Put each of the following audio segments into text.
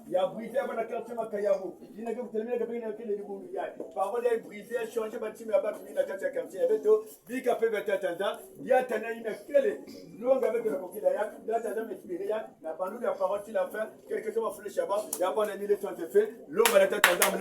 Il a brisé avant la quartier Makayamo. Il n'a que vous terminer que bien que les boules. Parole est brisée, changé bâtiment à bâtiment la quartier quartier. Avec toi, big café vetata, dia tanaïna kele. Longue avec le coquillaya, là t'as jamais inspiré, la bandou la parole tu l'as fait, quelque chose a fait le Shabbat, il y a pas d'année de temps de fait, l'homme à la tête en dame,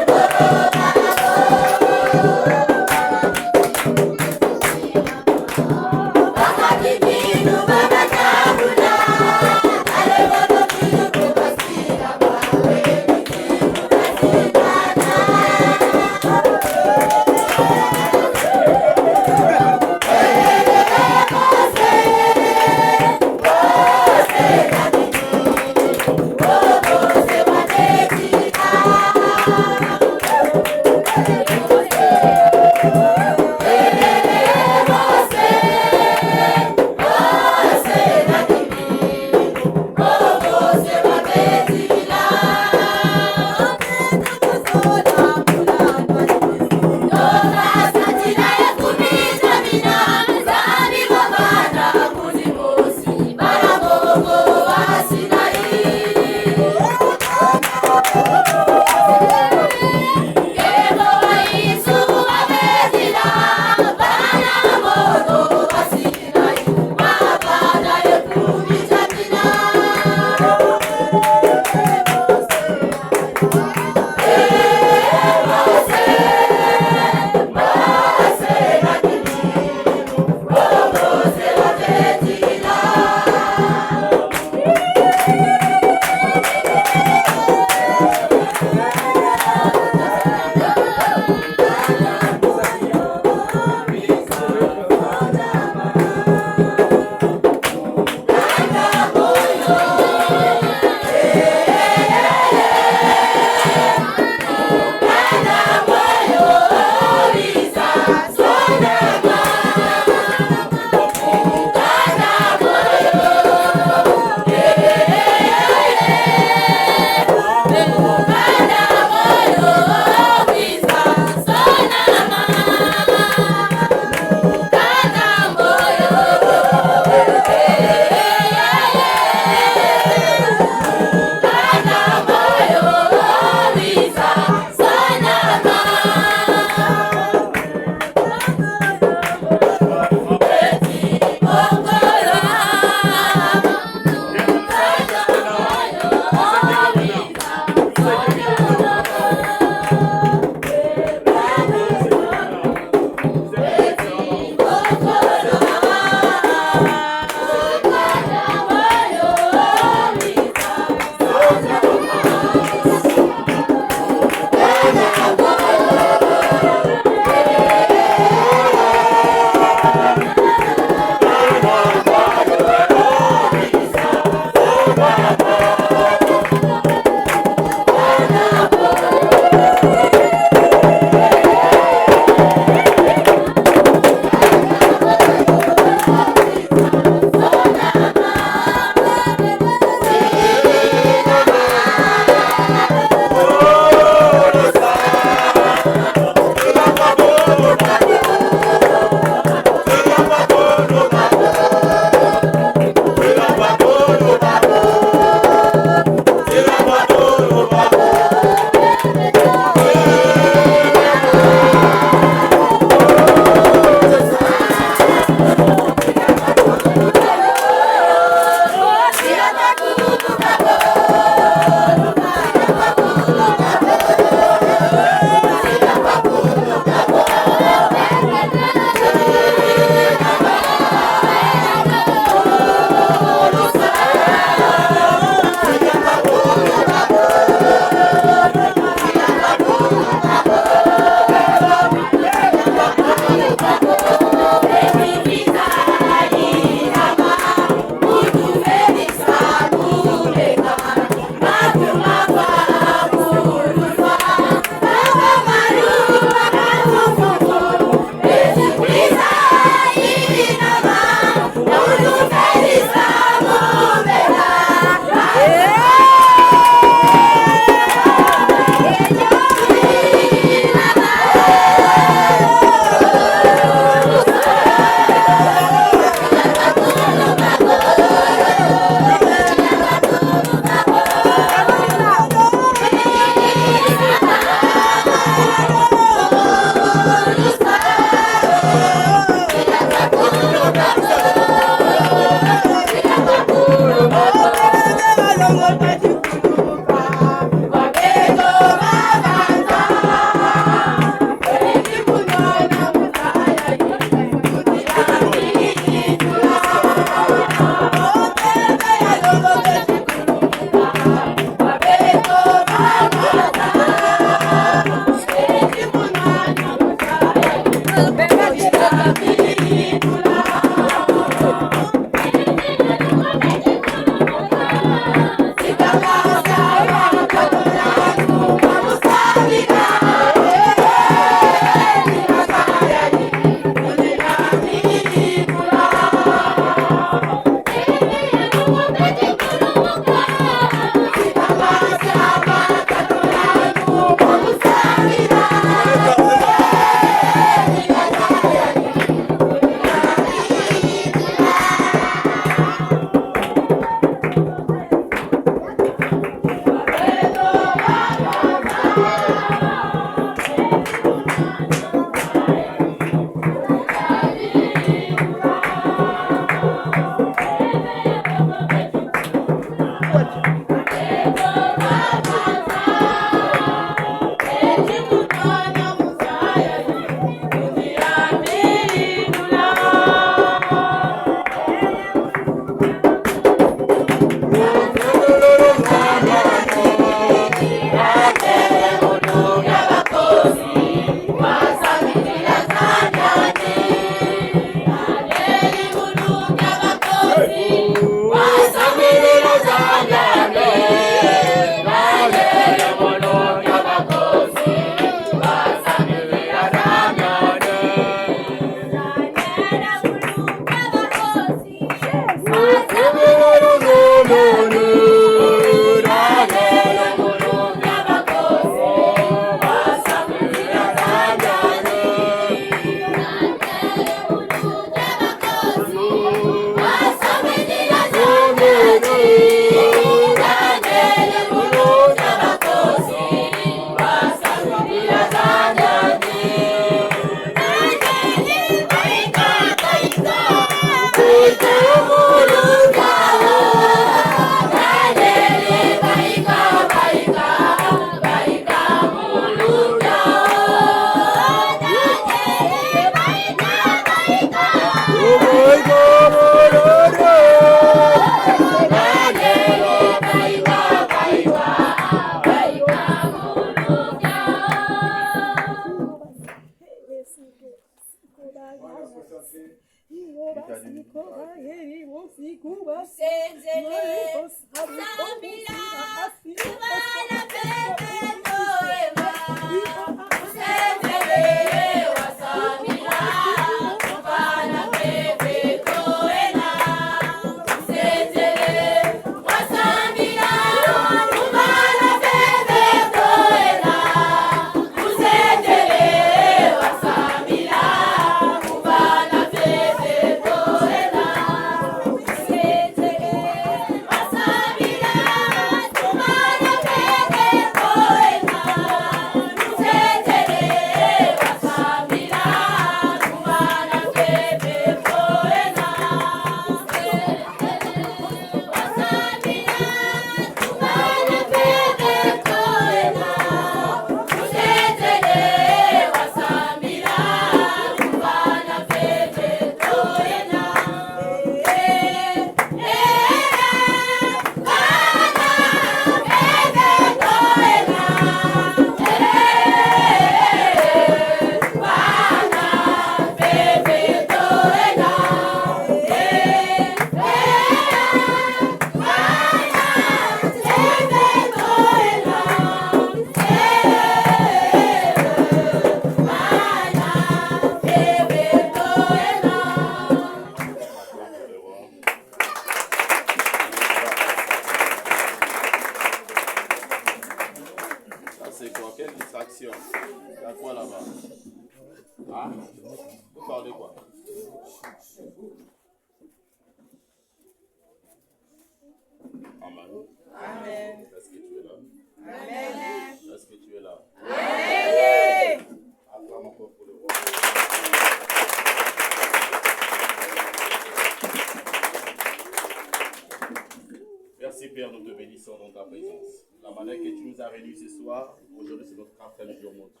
Père, nous te bénissons dans ta présence. La manière que tu nous as réunis ce soir, aujourd'hui c'est notre quatrième jour, mon Dieu.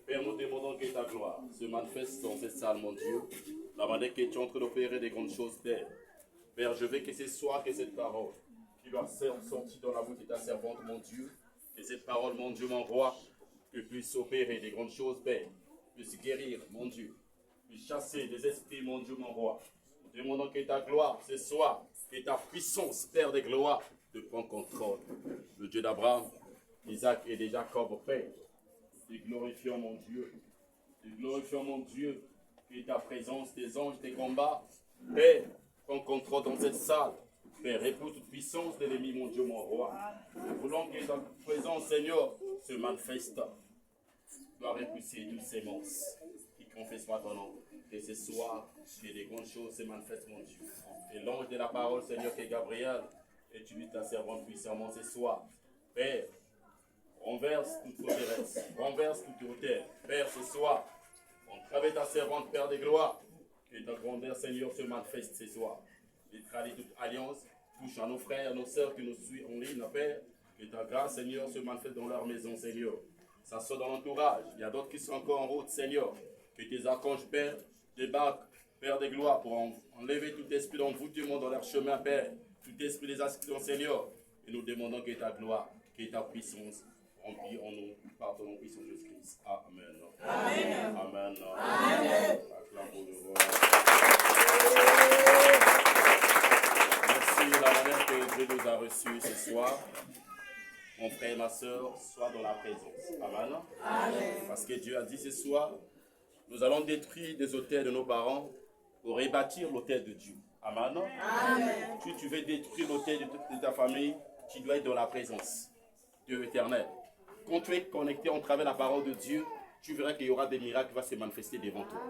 Père, nous demandons que ta gloire se manifeste dans cette salle, mon Dieu. La manière que tu es en train d'opérer des grandes choses, Père. Père, je veux que ce soir, que cette parole qui va sortir dans la bouche de ta servante, mon Dieu, que cette parole, mon Dieu, mon roi, que puisse opérer des grandes choses, Père, puisse guérir, mon Dieu, puisse chasser des esprits, mon Dieu, mon roi. Nous demandons que ta gloire, ce soir, que ta puissance, Père des gloires, te prend contrôle. Le Dieu d'Abraham, d'Isaac et de Jacob, Père, te glorifions, mon Dieu. Te glorifions, mon Dieu, que ta présence, tes anges, tes combats, Père, prend contrôle dans cette salle. Père, repousse toute puissance de l'ennemi, mon Dieu, mon roi. Nous voulons que ta présence, Seigneur, se manifeste. Doit repousser toute sémence qui confessera ton nom. Et ce soir, que des grandes choses se manifestent, mon Dieu. Et l'ange de la parole, Seigneur, qui est Gabriel, et tu vis ta servante puissamment ce soir. Père, renverse toute forteresse, renverse toute hauteur. Père, ce soir, on travaille ta servante, Père des gloires, que ta grandeur, Seigneur, se manifeste ce soir. Et trahis toute alliance, touche à nos frères, nos sœurs qui nous suivent en ligne, Père, que ta grâce, Seigneur, se manifeste dans leur maison, Seigneur. Ça soit dans l'entourage. Il y a d'autres qui sont encore en route, Seigneur. Que tes archanges, Père, débarquent, Père des gloires, pour enlever tout esprit d'envoûtement dans leur chemin, Père. Tout esprit des accidents, Seigneur. Et nous demandons que ta gloire, que ta puissance remplit en nous, par ton nom puissant Jésus-Christ. Amen. Amen. Amen. Amen. Merci de la manière que Dieu nous a reçus ce soir. Mon frère et ma soeur, sois dans la présence. Amen. Amen. Parce que Dieu a dit ce soir, nous allons détruire des autels de nos parents pour rebâtir l'autel de Dieu. Amen. Amen. Si tu veux détruire l'autel de ta famille, tu dois être dans la présence de Dieu éternel. Quand tu es connecté en travers de la parole de Dieu, tu verras qu'il y aura des miracles qui vont se manifester devant toi.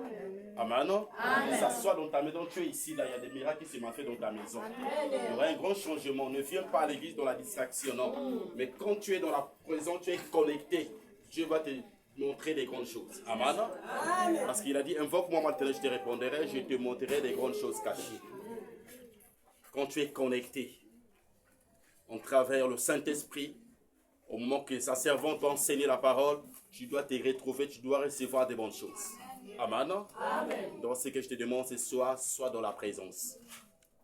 Amen. Amen. Ça soit dans ta maison, tu es ici, là, il y a des miracles qui se manifestent dans ta maison. Amen. Il y aura un grand changement. Ne viens pas à l'église dans la distraction, non. Mais quand tu es dans la présence, tu es connecté, Dieu va te montrer des grandes choses. Amen. Amen. Parce qu'il a dit, invoque-moi maintenant, je te répondrai, je te montrerai des grandes choses cachées. Quand tu es connecté, en travers le Saint-Esprit, au moment que sa servante va enseigner la parole, tu dois te retrouver, tu dois recevoir des bonnes choses. Amen. Amen. Donc ce que je te demande ce soir, sois dans la présence.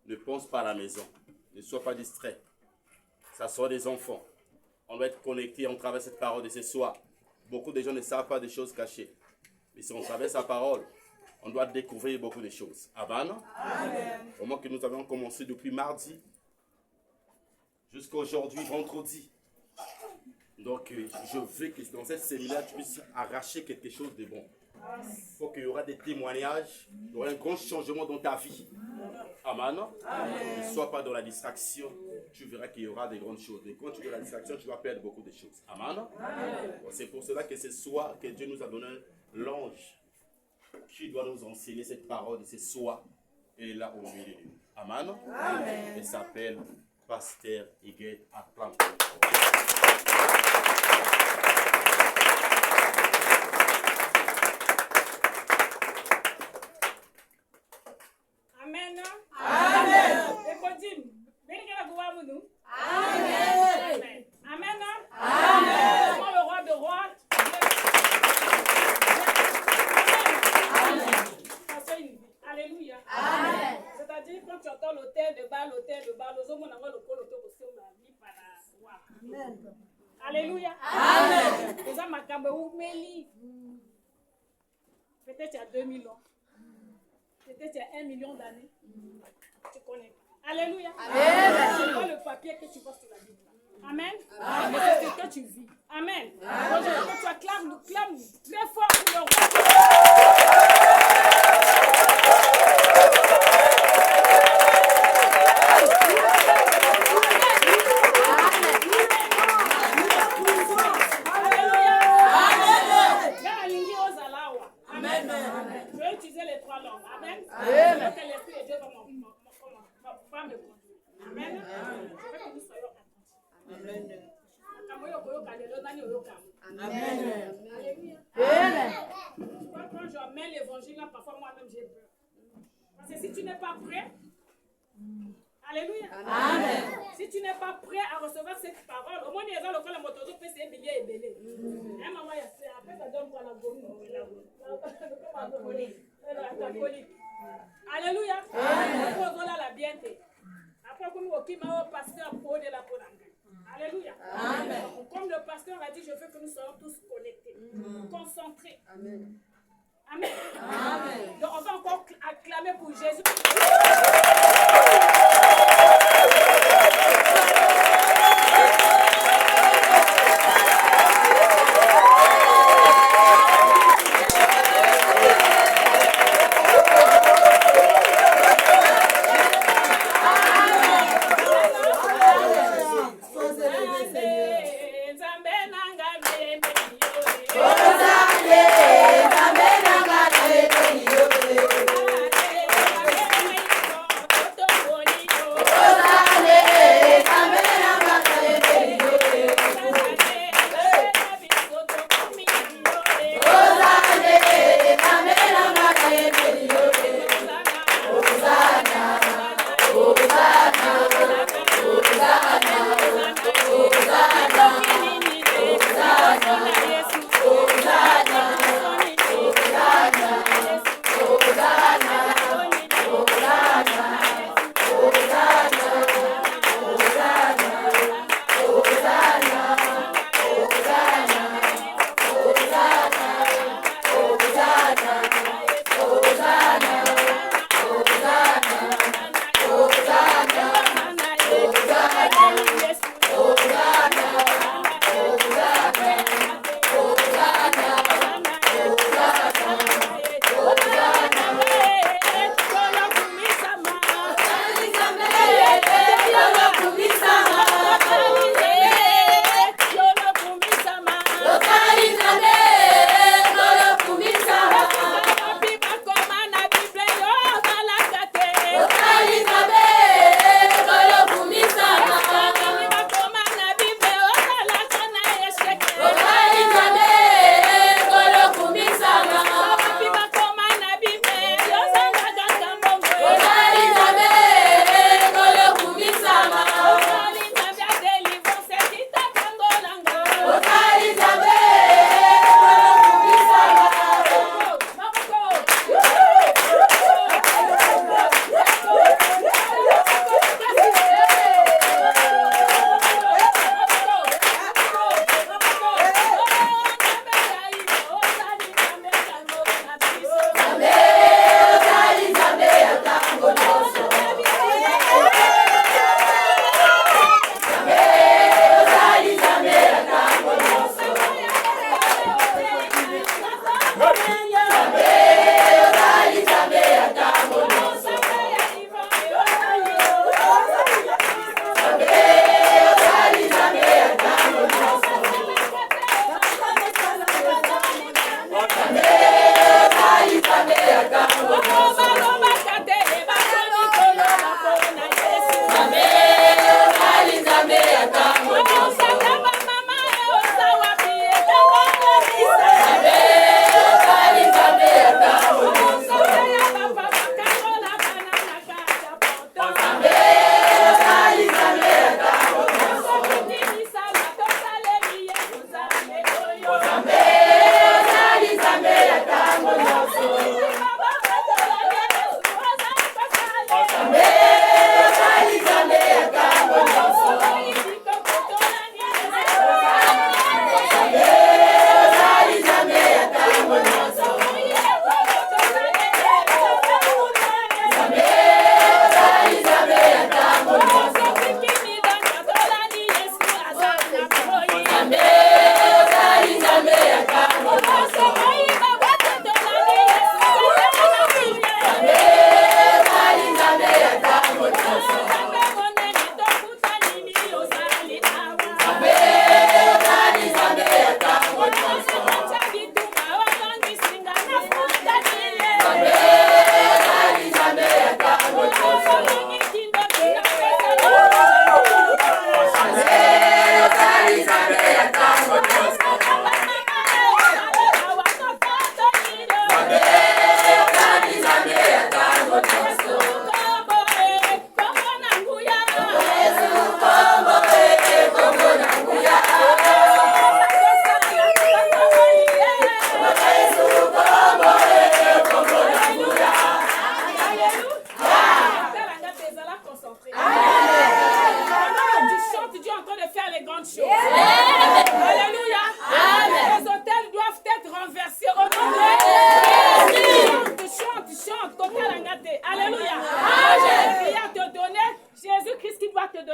Ne pense pas à la maison. Ne sois pas distrait. Ça soit des enfants. On doit être connecté en travers cette parole de ce soir. Beaucoup de gens ne savent pas des choses cachées. Mais si on savait sa parole, on doit découvrir beaucoup de choses. Amen. Au moment que nous avons commencé depuis mardi jusqu'à aujourd'hui, vendredi. Donc, je veux que dans cette séminaire, tu puisses arracher quelque chose de bon. Il faut qu'il y aura des témoignages, il y aura un grand changement dans ta vie. Amen. Ne sois pas dans la distraction, tu verras qu'il y aura des grandes choses. Et quand tu es dans la distraction, tu vas perdre beaucoup de choses. Amen. C'est pour cela que ce soir, que Dieu nous a donné l'ange qui doit nous enseigner cette parole de ce soir. Et là au milieu de nous. Amen. Il s'appelle Pasteur Higuet Atlante. Amen. Amen. Amen. Amen. Amen. Le roi de rois. Amen. Alléluia. Amen. C'est-à-dire quand tu entends l'autel de bas, les hommes n'ont pas le col aussi on a mis par la roi. Amen. Alléluia. Amen. Les hommes à Cameroun, peut-être il y a 2000 ans. Peut-être il y a 1 million d'années. Tu connais. Alléluia. Amen. C'est pas le papier que tu vois sur la Bible. Amen. Amen. C'est ce que tu vis. Amen. Donc, tu acclames très fort pour le roi. Quand j'emmène l'évangile là, parfois moi-même j'ai peur. Parce que si tu n'es pas prêt, alléluia. Amen. Si tu n'es pas prêt à recevoir cette parole, au moins il y a le moto peut se bélier et belé. Maman, après ça donne quoi la gomme. Alléluia. Après la bienté. Après comme au Kima au pasteur pour de la Polanga. Alléluia. Amen. Comme le pasteur a dit, je veux que nous soyons tous connectés, concentrés. Amen. Amen. Amen. Donc on va encore acclamer pour Jésus.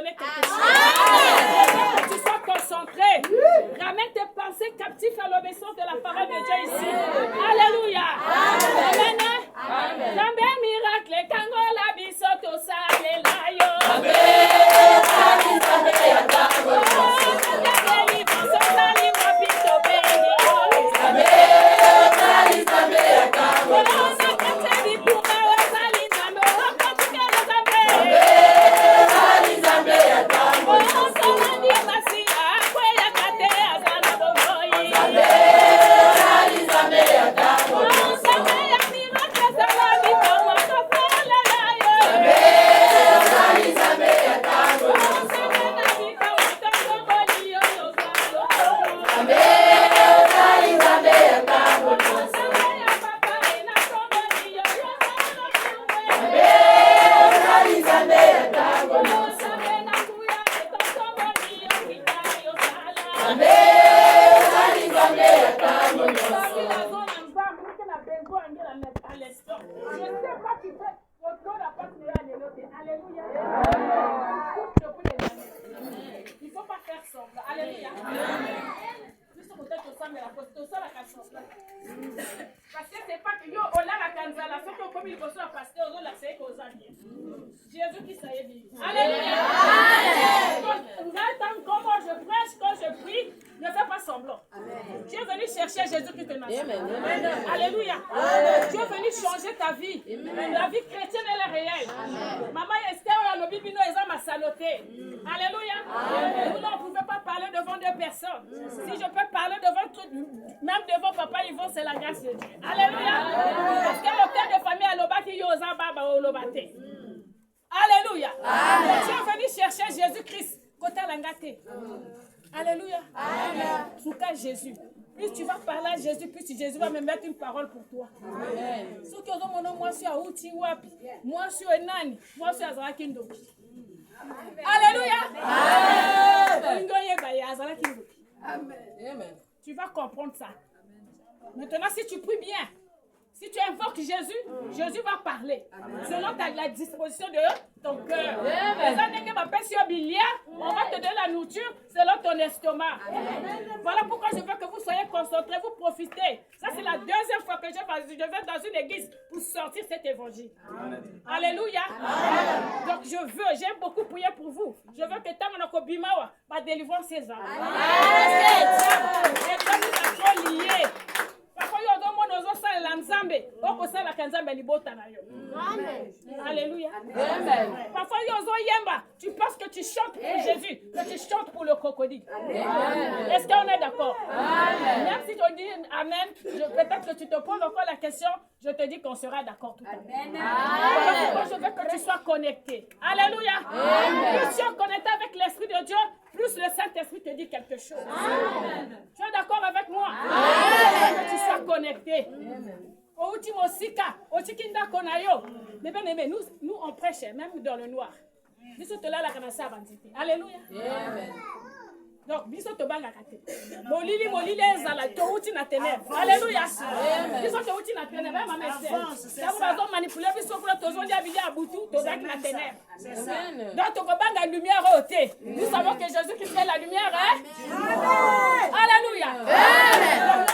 donner quelque chose. Je veux que tu sois concentré. Ramène tes pensées captives à l'obéissance de la parole de Dieu ici. Alléluia. Amen. Amen. Miracle, Kangola, Bisoto, Salelayo. Il ne faut pas faire semblant. Alléluia. Parce que c'est pas que yo on a la canzala, sauf que comme il faut soit pasteur, on la sait qu'on a bien. Jésus qui s'est dit. Alléluia. Comment je prêche, quand je prie, ne fais pas semblant. Tu es venu chercher Jésus-Christ de Nazareth. Alléluia. Tu es venu changer ta vie. La vie chrétienne, elle est réelle. Maman Esther, le bibino, ils ont ma saloté. Alléluia. Nous ne pouvons pas parler devant deux personnes. Si je peux parler devant tout, même devant papa, ils vont, c'est la grâce de Dieu. Alléluia. Parce que le père de famille a l'obaki yosa baba o lobate. Alléluia. Tu es venu chercher Jésus-Christ. Côté langate. Alléluia. Souka Jésus. Plus tu vas parler à Jésus, plus Jésus va me mettre une parole pour toi. Amen. Ce que mon nom, moi, je suis à Outi Wapi. Moi, je suis à Nani. Moi, je suis à Zarakindoki. Alléluia. Amen. Tu vas comprendre ça. Maintenant, si tu pries bien, si tu invoques Jésus, Jésus va parler. Selon la disposition de ton cœur. On va te donner la nourriture selon ton estomac. Voilà pourquoi je veux que vous soyez concentrés, vous profitez. Ça, c'est la deuxième fois que je vais dans une église pour sortir cet évangile. Alléluia. Donc, j'aime beaucoup prier pour vous. Je veux que Tamanoko Bimawa va délivrer ses âmes. Et comme nous avons lié. Alléluia. Parfois, tu penses que tu chantes pour Jésus, que tu chantes pour le crocodile. Est-ce qu'on est d'accord? Même si tu dis Amen, peut-être que tu te poses encore la question, je te dis qu'on sera d'accord tout à l'heure. Moi, je veux que tu sois connecté. Alléluia. Plus tu es connecté avec l'Esprit de Dieu, plus le Saint-Esprit te dit quelque chose. Tu es d'accord avec moi? Que tu sois connecté. Nous on prêche même dans le noir. Alléluia. Donc, biso to banga kate. Molili ezala to uti na ténèbres. Alléluia. Biso to uti na ténèbres, ma mère. Ça vous va manipuler biso pour to zondi abili abutu to zaki na ténèbres. Donc to banga lumière ôtée. Nous savons que Jésus qui fait la lumière, hein? Alléluia.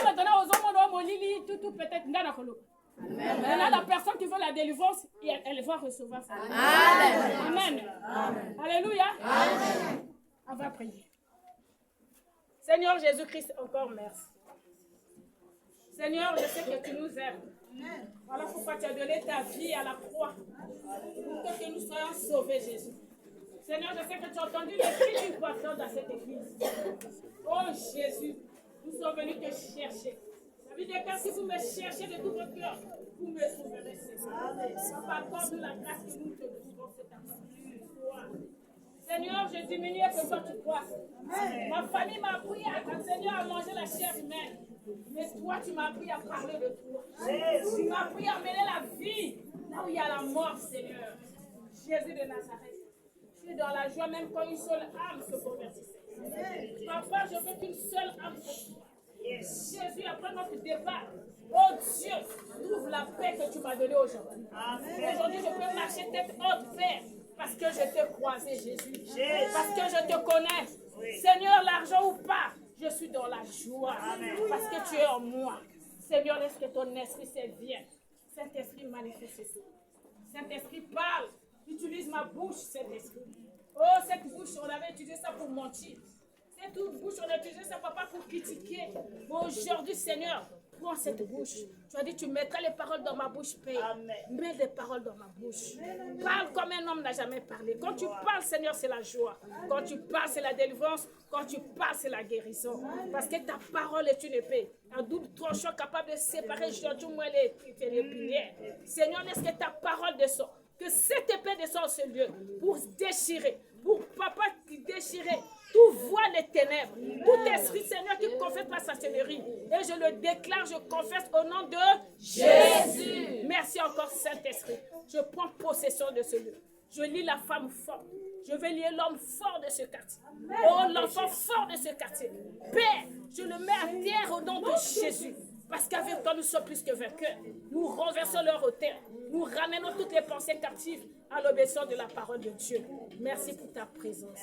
Maintenant aux hommes molili tout peut-être ndana kolo. Maintenant la personne qui veut la délivrance, elle va recevoir ça. Amen. Alléluia. On va prier. Seigneur Jésus-Christ, encore merci. Seigneur, je sais que tu nous aimes. Voilà pourquoi tu as donné ta vie à la croix. Pour que nous soyons sauvés, Jésus. Seigneur, je sais que tu as entendu les cris d'une personne dans cette église. Oh Jésus, nous sommes venus te chercher. La vie des cas, si vous me cherchez de tout votre cœur, vous me trouverez, Seigneur. Par contre, la grâce que nous te devons cet après-midi. Seigneur, je diminue que toi tu croisses. Ma famille m'a appris Seigneur, à manger la chair humaine. Mais toi, tu m'as appris à parler de toi. Tu m'as appris à mener la vie là où il y a la mort, Seigneur. Jésus de Nazareth. Je suis dans la joie même quand une seule âme se convertissait. Papa, je veux qu'une seule âme se soit. Jésus, après notre départ, oh Dieu, trouve la paix que tu m'as donnée aujourd'hui. Aujourd'hui, je peux marcher tête haute, Père. Parce que je t'ai croisé, Jésus. Parce que je te connais. Seigneur, l'argent ou pas, je suis dans la joie. Parce que tu es en moi. Seigneur, laisse que ton esprit se vienne. Saint-Esprit, manifeste tout. Saint-Esprit, parle. Utilise ma bouche, Saint-Esprit. Oh, cette bouche, on avait utilisé ça pour mentir. Cette bouche, on a utilisé ça, papa, pour critiquer. Aujourd'hui, Seigneur, prends cette bouche. Tu as dit, tu mettras les paroles dans ma bouche, Père. Mets les paroles dans ma bouche. Parle comme un homme n'a jamais parlé. Quand tu parles, Seigneur, c'est la joie. Quand tu parles, c'est la délivrance. Quand tu parles, c'est la guérison. Parce que ta parole est une épée. Un double tranchant capable de séparer les épinières. Seigneur, laisse que ta parole descende. Que cette épée descende en ce lieu pour déchirer. Pour papa qui déchirer. Tout voile les ténèbres, tout esprit, Seigneur, qui confesse ma sorcellerie. Et je le déclare, je confesse au nom de Jésus. Merci encore, Saint-Esprit. Je prends possession de ce lieu. Je lis la femme forte. Je vais lier l'homme fort de ce quartier. Oh, l'enfant fort de ce quartier. Père, je le mets à terre au nom de Jésus. Parce qu'avec toi, nous sommes plus que vainqueurs. Nous renversons leur hauteur. Nous ramenons toutes les pensées captives à l'obéissance de la parole de Dieu. Merci pour ta présence.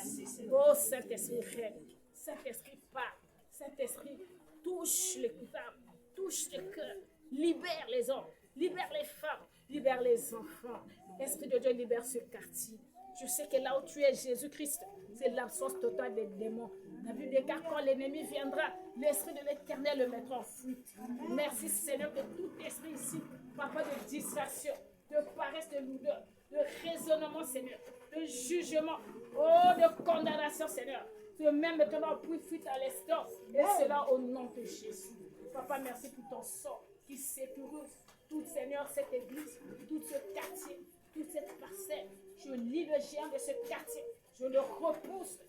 Oh, Saint-Esprit, règne. Saint-Esprit, parle. Saint-Esprit, touche les âmes, touche les cœurs. Libère les hommes, libère les femmes, libère les enfants. Esprit de Dieu, libère ce quartier. Je sais que là où tu es, Jésus-Christ, c'est l'absence totale des démons. La Bible déclare quand l'ennemi viendra, l'esprit de l'Éternel le mettra en fuite. Merci Seigneur que tout esprit ici, papa, de distraction, de paresse, de lourdeur, de raisonnement Seigneur, de jugement, oh, de condamnation Seigneur, te mets maintenant en fuite à l'instant, et cela au nom de Jésus. Papa, merci pour ton sang qui sécurise tout Seigneur, cette église, tout ce quartier, toute cette parcelle. Je lis le géant de ce quartier, je le repousse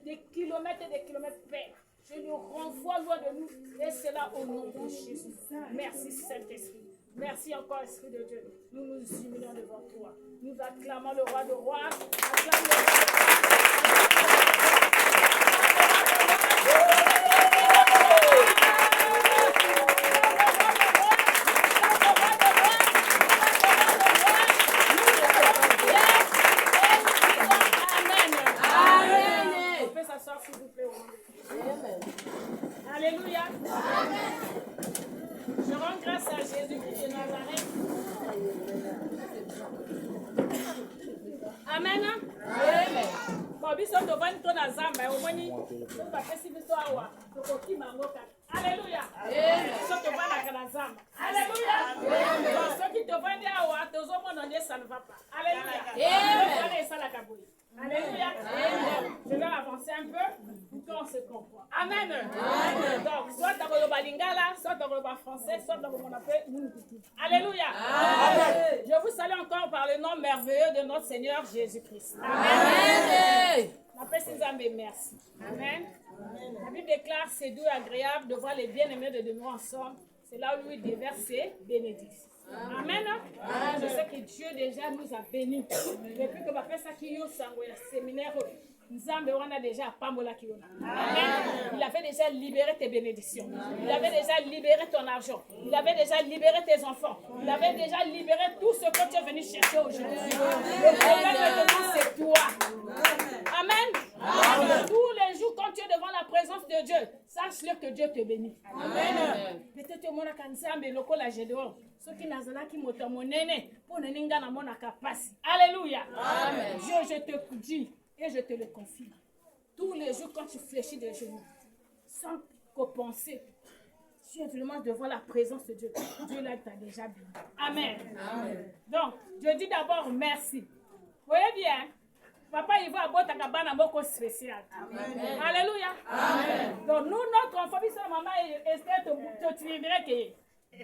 des kilomètres et des kilomètres près. Je le renvoie loin de nous. Et cela au nom de Jésus. Merci Saint-Esprit. Merci encore Esprit de Dieu. Nous nous humilions devant toi. Nous acclamons le roi de rois. Acclamons le Alléluia. Je rends grâce à Jésus-Christ de Nazareth. Amen. Bon, biso to van to na zamba o moni to ba pesi biso awa to ko kima ngoka. Alléluia. So to va na kana zamba. Alléluia. So ki to van awa to zo mo no ça ne va pas. Alléluia. Amen. Ça la kaboui. Alléluia. Je vais avancer un peu pour qu'on se comprenne. Amen. Amen. Donc, soit dans le lingala, soit dans le français, soit dans le mon appel. Alléluia. Amen. Je vous salue encore par le nom merveilleux de notre Seigneur Jésus-Christ. Amen. M'appelle Cézanne, merci. Amen. La Bible déclare c'est doux et agréable de voir les bien-aimés de nous ensemble. C'est là où lui déverse ses bénédictions. Amen. Amen. Je sais que Dieu déjà nous a bénis. Depuis que ma père Sakiyo Sangoya séminaire, Nzambe on a déjà Pamola Kiona. Amen. Il avait déjà libéré tes bénédictions. Il avait déjà libéré ton argent. Il avait déjà libéré tes enfants. Il avait déjà libéré tout ce que tu es venu chercher aujourd'hui. Le problème maintenant c'est toi. Amen. Amen. Tous les jours quand tu es devant la présence de Dieu, sache-le que Dieu te bénit. Amen. Peut-être mon Nzambe lokola Gédéon. Ceux qui n'ont pas qui m'ont monné pour ne pas na mona kapasi. Alléluia. Amen. Dieu, je te dis et je te le confie. Tous les jours quand tu fléchis des genoux, sans penser, tu es vraiment devant la présence de Dieu. Dieu là t'a déjà béni. Amen. Amen. Donc, je dis d'abord merci. Vous voyez bien, papa il va avoir ta cabane beaucoup spécial. Amen. Alléluia. Amen. Donc nous notre enfant, c'est maman Esther te livrer que ce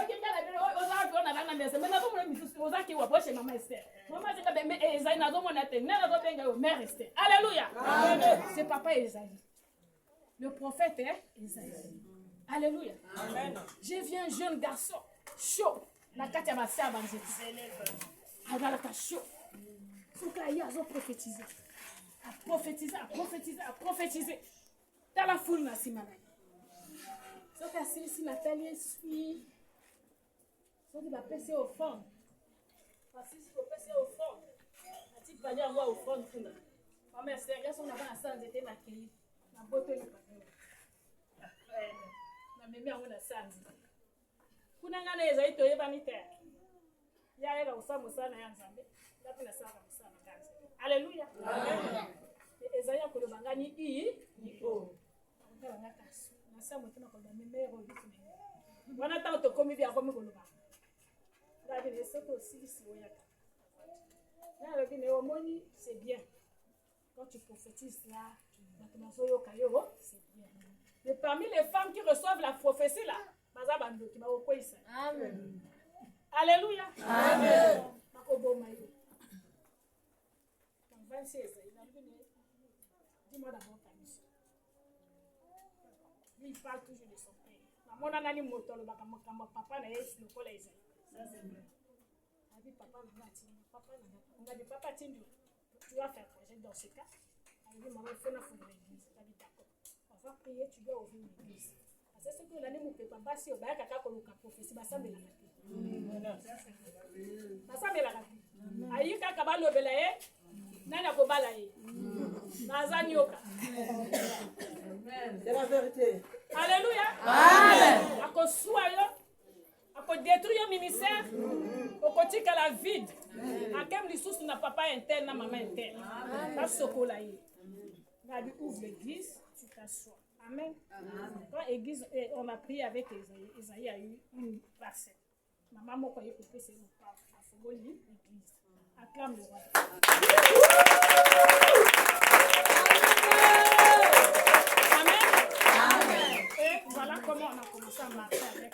qui est là, aux gens on a la maison, mais nous aux gens qui vont chez maman Esther. Maman c'est que mais Esaïe n'a pas mon atteint, n'a pas bien mère Esther. Alléluia. Amen. C'est papa Esaïe. Le prophète est Esaïe. Alléluia. Amen. J'ai vu un jeune garçon chaud. La carte ma sœur Banzé. Alors la chaud. Faut qu'il y ait à prophétiser. À prophétiser. Dans la foule na simana. So ka si Nathalie suis. So qui va passer au fond. Parce que si vous passer au fond, va dire moi au fond funda. Maman c'est reste on a pas ensemble était na kili. Na boto ni pa. Na mimi yangu na sanzi. Kuna ngana eza ito yeba ni te. Ya ega usamu sana ya nzambe. Ndapi na saka sana kazi. Haleluya. Amen. Eza ya kulubangani ni o. Nda ngaka kasu. Na samu tuna kwa memero bitu ni. Wana ta to komi bia komi kuluba. Ndapi ne soto aussi si oya. Na le bine o moni c'est bien. Quand tu prophétises là, c'est bien. Mais parmi les femmes qui reçoivent la prophétie là, Amen. Alléluia. Amen. Dis-moi d'abord ta mission. Lui, il parle toujours de son père. Mon anani moto le papa na yes le collège. Ça c'est vrai. Abi papa on a dit papa Tindu. Tu vas faire projet dans ce cas. Elle dit maman il faut l'église. Elle dit d'accord. On va prier, tu dois ouvrir l'église. Parce que ce que l'année mon papa si au baya kaka koluka prophétie basambe la kati. Basambe la kati. Ayi kaka ba lobela ye. Nana ko bala ye. Nazanyoka. C'est la vérité. Alléluia. Amen. Akosuayo. Ako détruire le ministère. Okotika la vide. Akem lisous na papa interne na maman interne. Pas sokola ye. Nabi ouvre l'église, tu t'assois. Amen. Quand l'église, on a prié avec Esaïe, Esaïe a eu une parcelle. Maman m'a dit que c'est une part. Il faut l'église. Acclame le roi. Amen. Et voilà comment on a commencé à marcher avec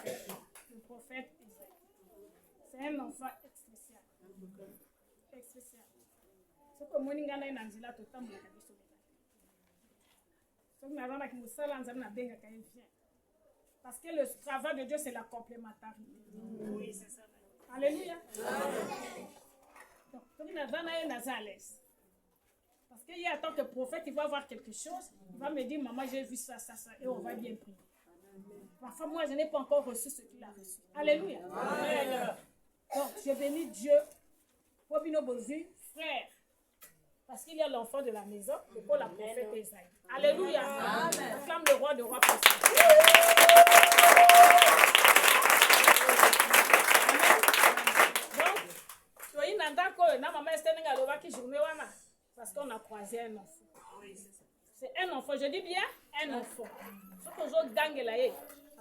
le prophète Esaïe. C'est un enfant spécial. Spécial. Ce que moi, je suis là tout le temps. Parce que le travail de Dieu, c'est la complémentarité. Oui, c'est ça. Alléluia. Donc, parce qu'il y a tant que prophète, il va voir quelque chose, il va me dire, maman, j'ai vu ça, ça, ça, et on va bien prier. Parfois, moi, je n'ai pas encore reçu ce qu'il a reçu. Alléluia. Amen. Donc, je bénis Dieu pour nos besoins, frères. Parce qu'il y a l'enfant de la maison, et pour la prophète Esaïe. Alléluia. Amen. Acclame le roi de roi pour ça. Donc, soyez d'accord, na maman est un gars qui journée wana parce qu'on a croisé un enfant. C'est un enfant, je dis bien un enfant. Ce que je gagne là,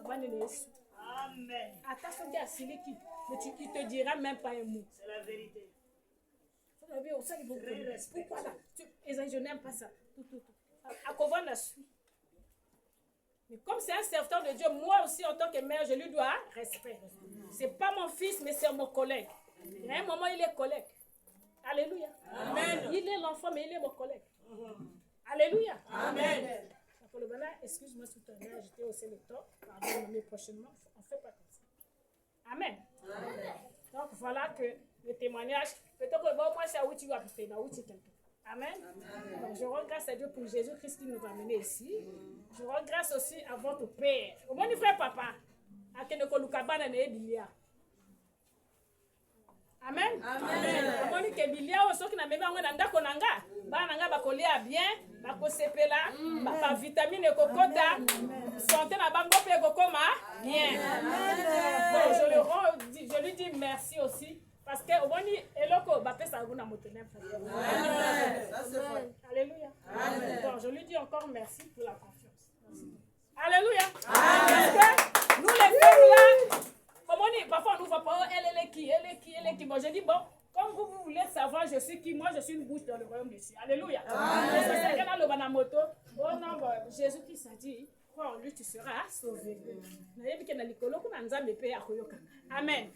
avant de le Jésus. Amen. Attention à celui qui ne te dira même pas un mot. C'est la vérité. Pourquoi là? Je n'aime pas ça. À quoi on la suit? Mais comme c'est un serviteur de Dieu, moi aussi en tant que mère, je lui dois respect. C'est pas mon fils, mais c'est mon collègue. Il y a un moment, il est collègue. Alléluia. Amen. Il est l'enfant, mais il est mon collègue. Alléluia. Amen. Excuse-moi tout à l'heure, j'étais aussi le temps. Pardon, mais prochainement, on ne fait pas comme ça. Amen. Amen. Donc voilà que le témoignage, peut-être que moi, c'est où tu vas faire, où tu quelqu'un. Amen. Donc je rends grâce à Dieu pour Jésus-Christ qui nous a amenés ici. Je rends grâce aussi à votre père. Au moins, frère papa, à Kenoko Lukabana ne Bilia. Amen. Amen. Au moins, que Bilia, au qui n'a même pas un ndako nanga, bananga bakolia bien, bakosepela, ba vitamine kokota, santé na bango pe kokoma bien. Bon, je lui dis merci aussi. Parce que au moins eloko bapé ça guna motenem. Alléluia. Donc je lui dis encore merci pour la confiance. Merci. Alléluia. Parce que nous les femmes là, comment on dit, parfois on nous voit pas, elle est qui. Bon, je dis bon, comme vous voulez savoir je suis qui, moi je suis une bouche dans le royaume de Dieu. Alléluia. C'est que dans le banamoto, oh non, Jésus qui s'est dit, crois en lui tu seras sauvé. Amen.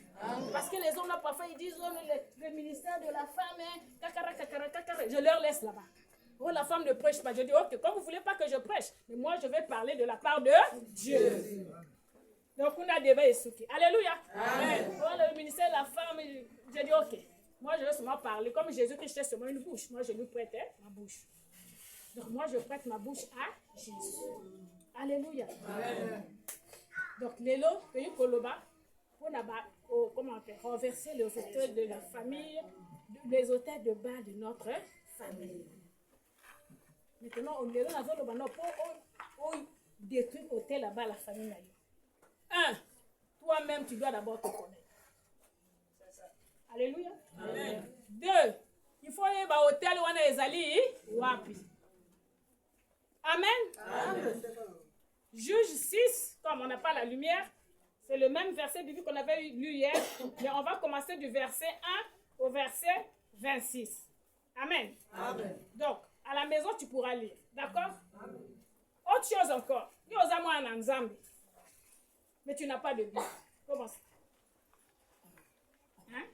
Parce que les hommes là parfois ils disent oh, le ministère de la femme je leur laisse là-bas. Oh la femme ne prêche pas. Je dis ok, comme vous voulez pas que je prêche, mais moi je vais parler de la part de Dieu. Donc on a des veillés. Alléluia. Amen. Oh, le ministère de la femme, je dis ok, moi je vais seulement parler comme Jésus qui cherche seulement une bouche. Moi je lui prête ma bouche. Donc moi je prête ma bouche à Jésus. Alléluia. Amen. Donc, l'élo, pays Koloba, on a renversé les auteurs de la famille, les autels de bas de notre famille. Maintenant, on est dans la zone pour détruire l'hôtel là-bas, la famille. Toi-même, tu dois d'abord te connaître. Alléluia. Amen. 2, il faut aller à l'hôtel où on a les alliés. Amen. Amen. Juge 6, comme on n'a pas la lumière, c'est le même verset biblique qu'on avait lu hier, mais on va commencer du verset 1 au verset 26. Amen. Amen. Donc, à la maison, tu pourras lire. D'accord? Autre chose encore. Mais tu n'as pas de Bible. Comment ça? Hein?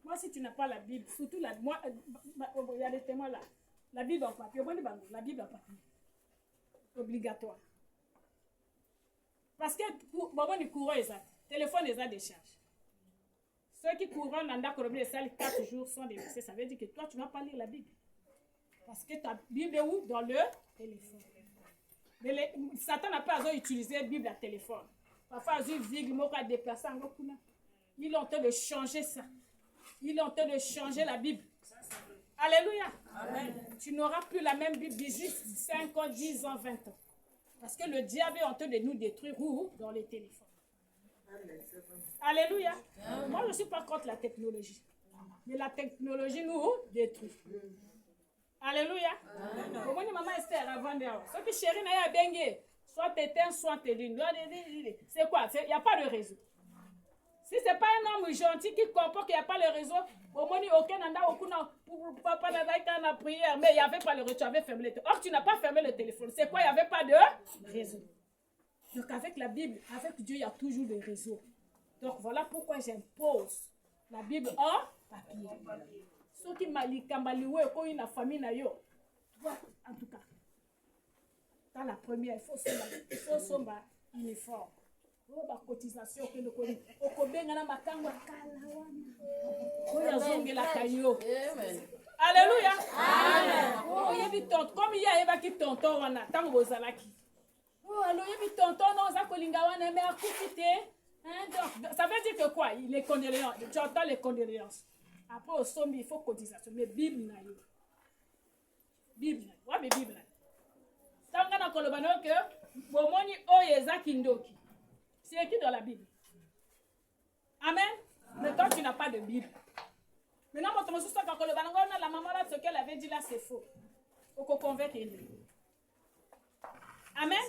Moi, si tu n'as pas la Bible, surtout la... Moi, il y a des témoins là. La Bible en papier. La Bible en papier. Obligatoire. Parce que, pour les courants, les téléphones, les a des charges. Ceux qui courent dans les salles 4 jours sont des versets. Ça veut dire que toi, tu ne vas pas lire la Bible. Parce que ta Bible est où? Dans le téléphone. Mais Satan n'a pas utilisé la Bible à téléphone. Parfois, il déplacé en Gokuna. Il est en train de changer ça. Il est en train de changer la Bible. Alléluia. Amen. Tu n'auras plus la même Bible d'ici 5 ans, 10 ans, 20 ans. Parce que le diable est en train de nous détruire où? Dans les téléphones. Alléluia. Amen. Moi, je ne suis pas contre la technologie. Mais la technologie nous détruit. Alléluia. Comment maman Esther avant de ce que chérie n'a bengue, soit t'éteins, soit t'éteins. C'est quoi? Il n'y a pas de réseau. Si ce n'est pas un homme gentil qui comprend qu'il n'y a pas le réseau, au moins aucun anda pour papa n'a prière, mais il n'y avait pas le réseau, tu avais fermé le téléphone. Or, tu n'as pas fermé le téléphone. C'est quoi? Il n'y avait pas de réseau. Donc, avec la Bible, avec Dieu, il y a toujours des réseaux. Donc, voilà pourquoi j'impose la Bible en papier. Ceux qui m'ont quand une famille n'a yo. En tout cas, dans la première, il faut son uniforme. La cotisation que nous connaissons. Au Kobenga na makango Alléluia. Amen. Oh, il y a des tonton. Comme il y a des tonton, on a tant de zalaki. Oh, alors il y a des tontons, non, ça kolingawana, mais à coupiter. Ça veut dire que quoi? Les condoléances. Tu entends les condoléances. Après, au sommet, il faut cotisation. Mais Bible n'a eu. Bible. Ouais, mais Bible. Ça, on a kolobano que, bon, moni, oyeza kindoki. C'est écrit dans la Bible. Amen. Mais toi, tu n'as pas de Bible. Maintenant, quand la maman là, ce qu'elle avait dit là, c'est faux. Il faut qu'on convainque elle. Amen.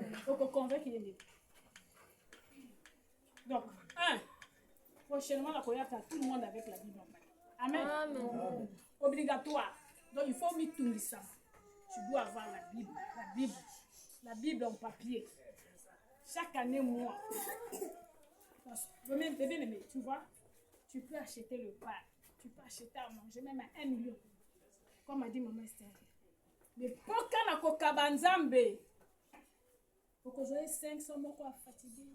Il faut qu'on convainque elle. Donc, prochainement, la Koyata, tout le monde avec la Bible en main. Amen. Amen. Obligatoire. Donc, il faut mettre tout ça. Tu dois avoir la Bible. La Bible. La Bible en papier. Chaque année, moi. Même bébé, mais tu vois, tu peux acheter le pain. Tu peux acheter à manger, même à 1 million. Comme a dit maman Esther. Mais pour qu'on a kokabanzambe, pour que j'ai 500 mots à fatiguer,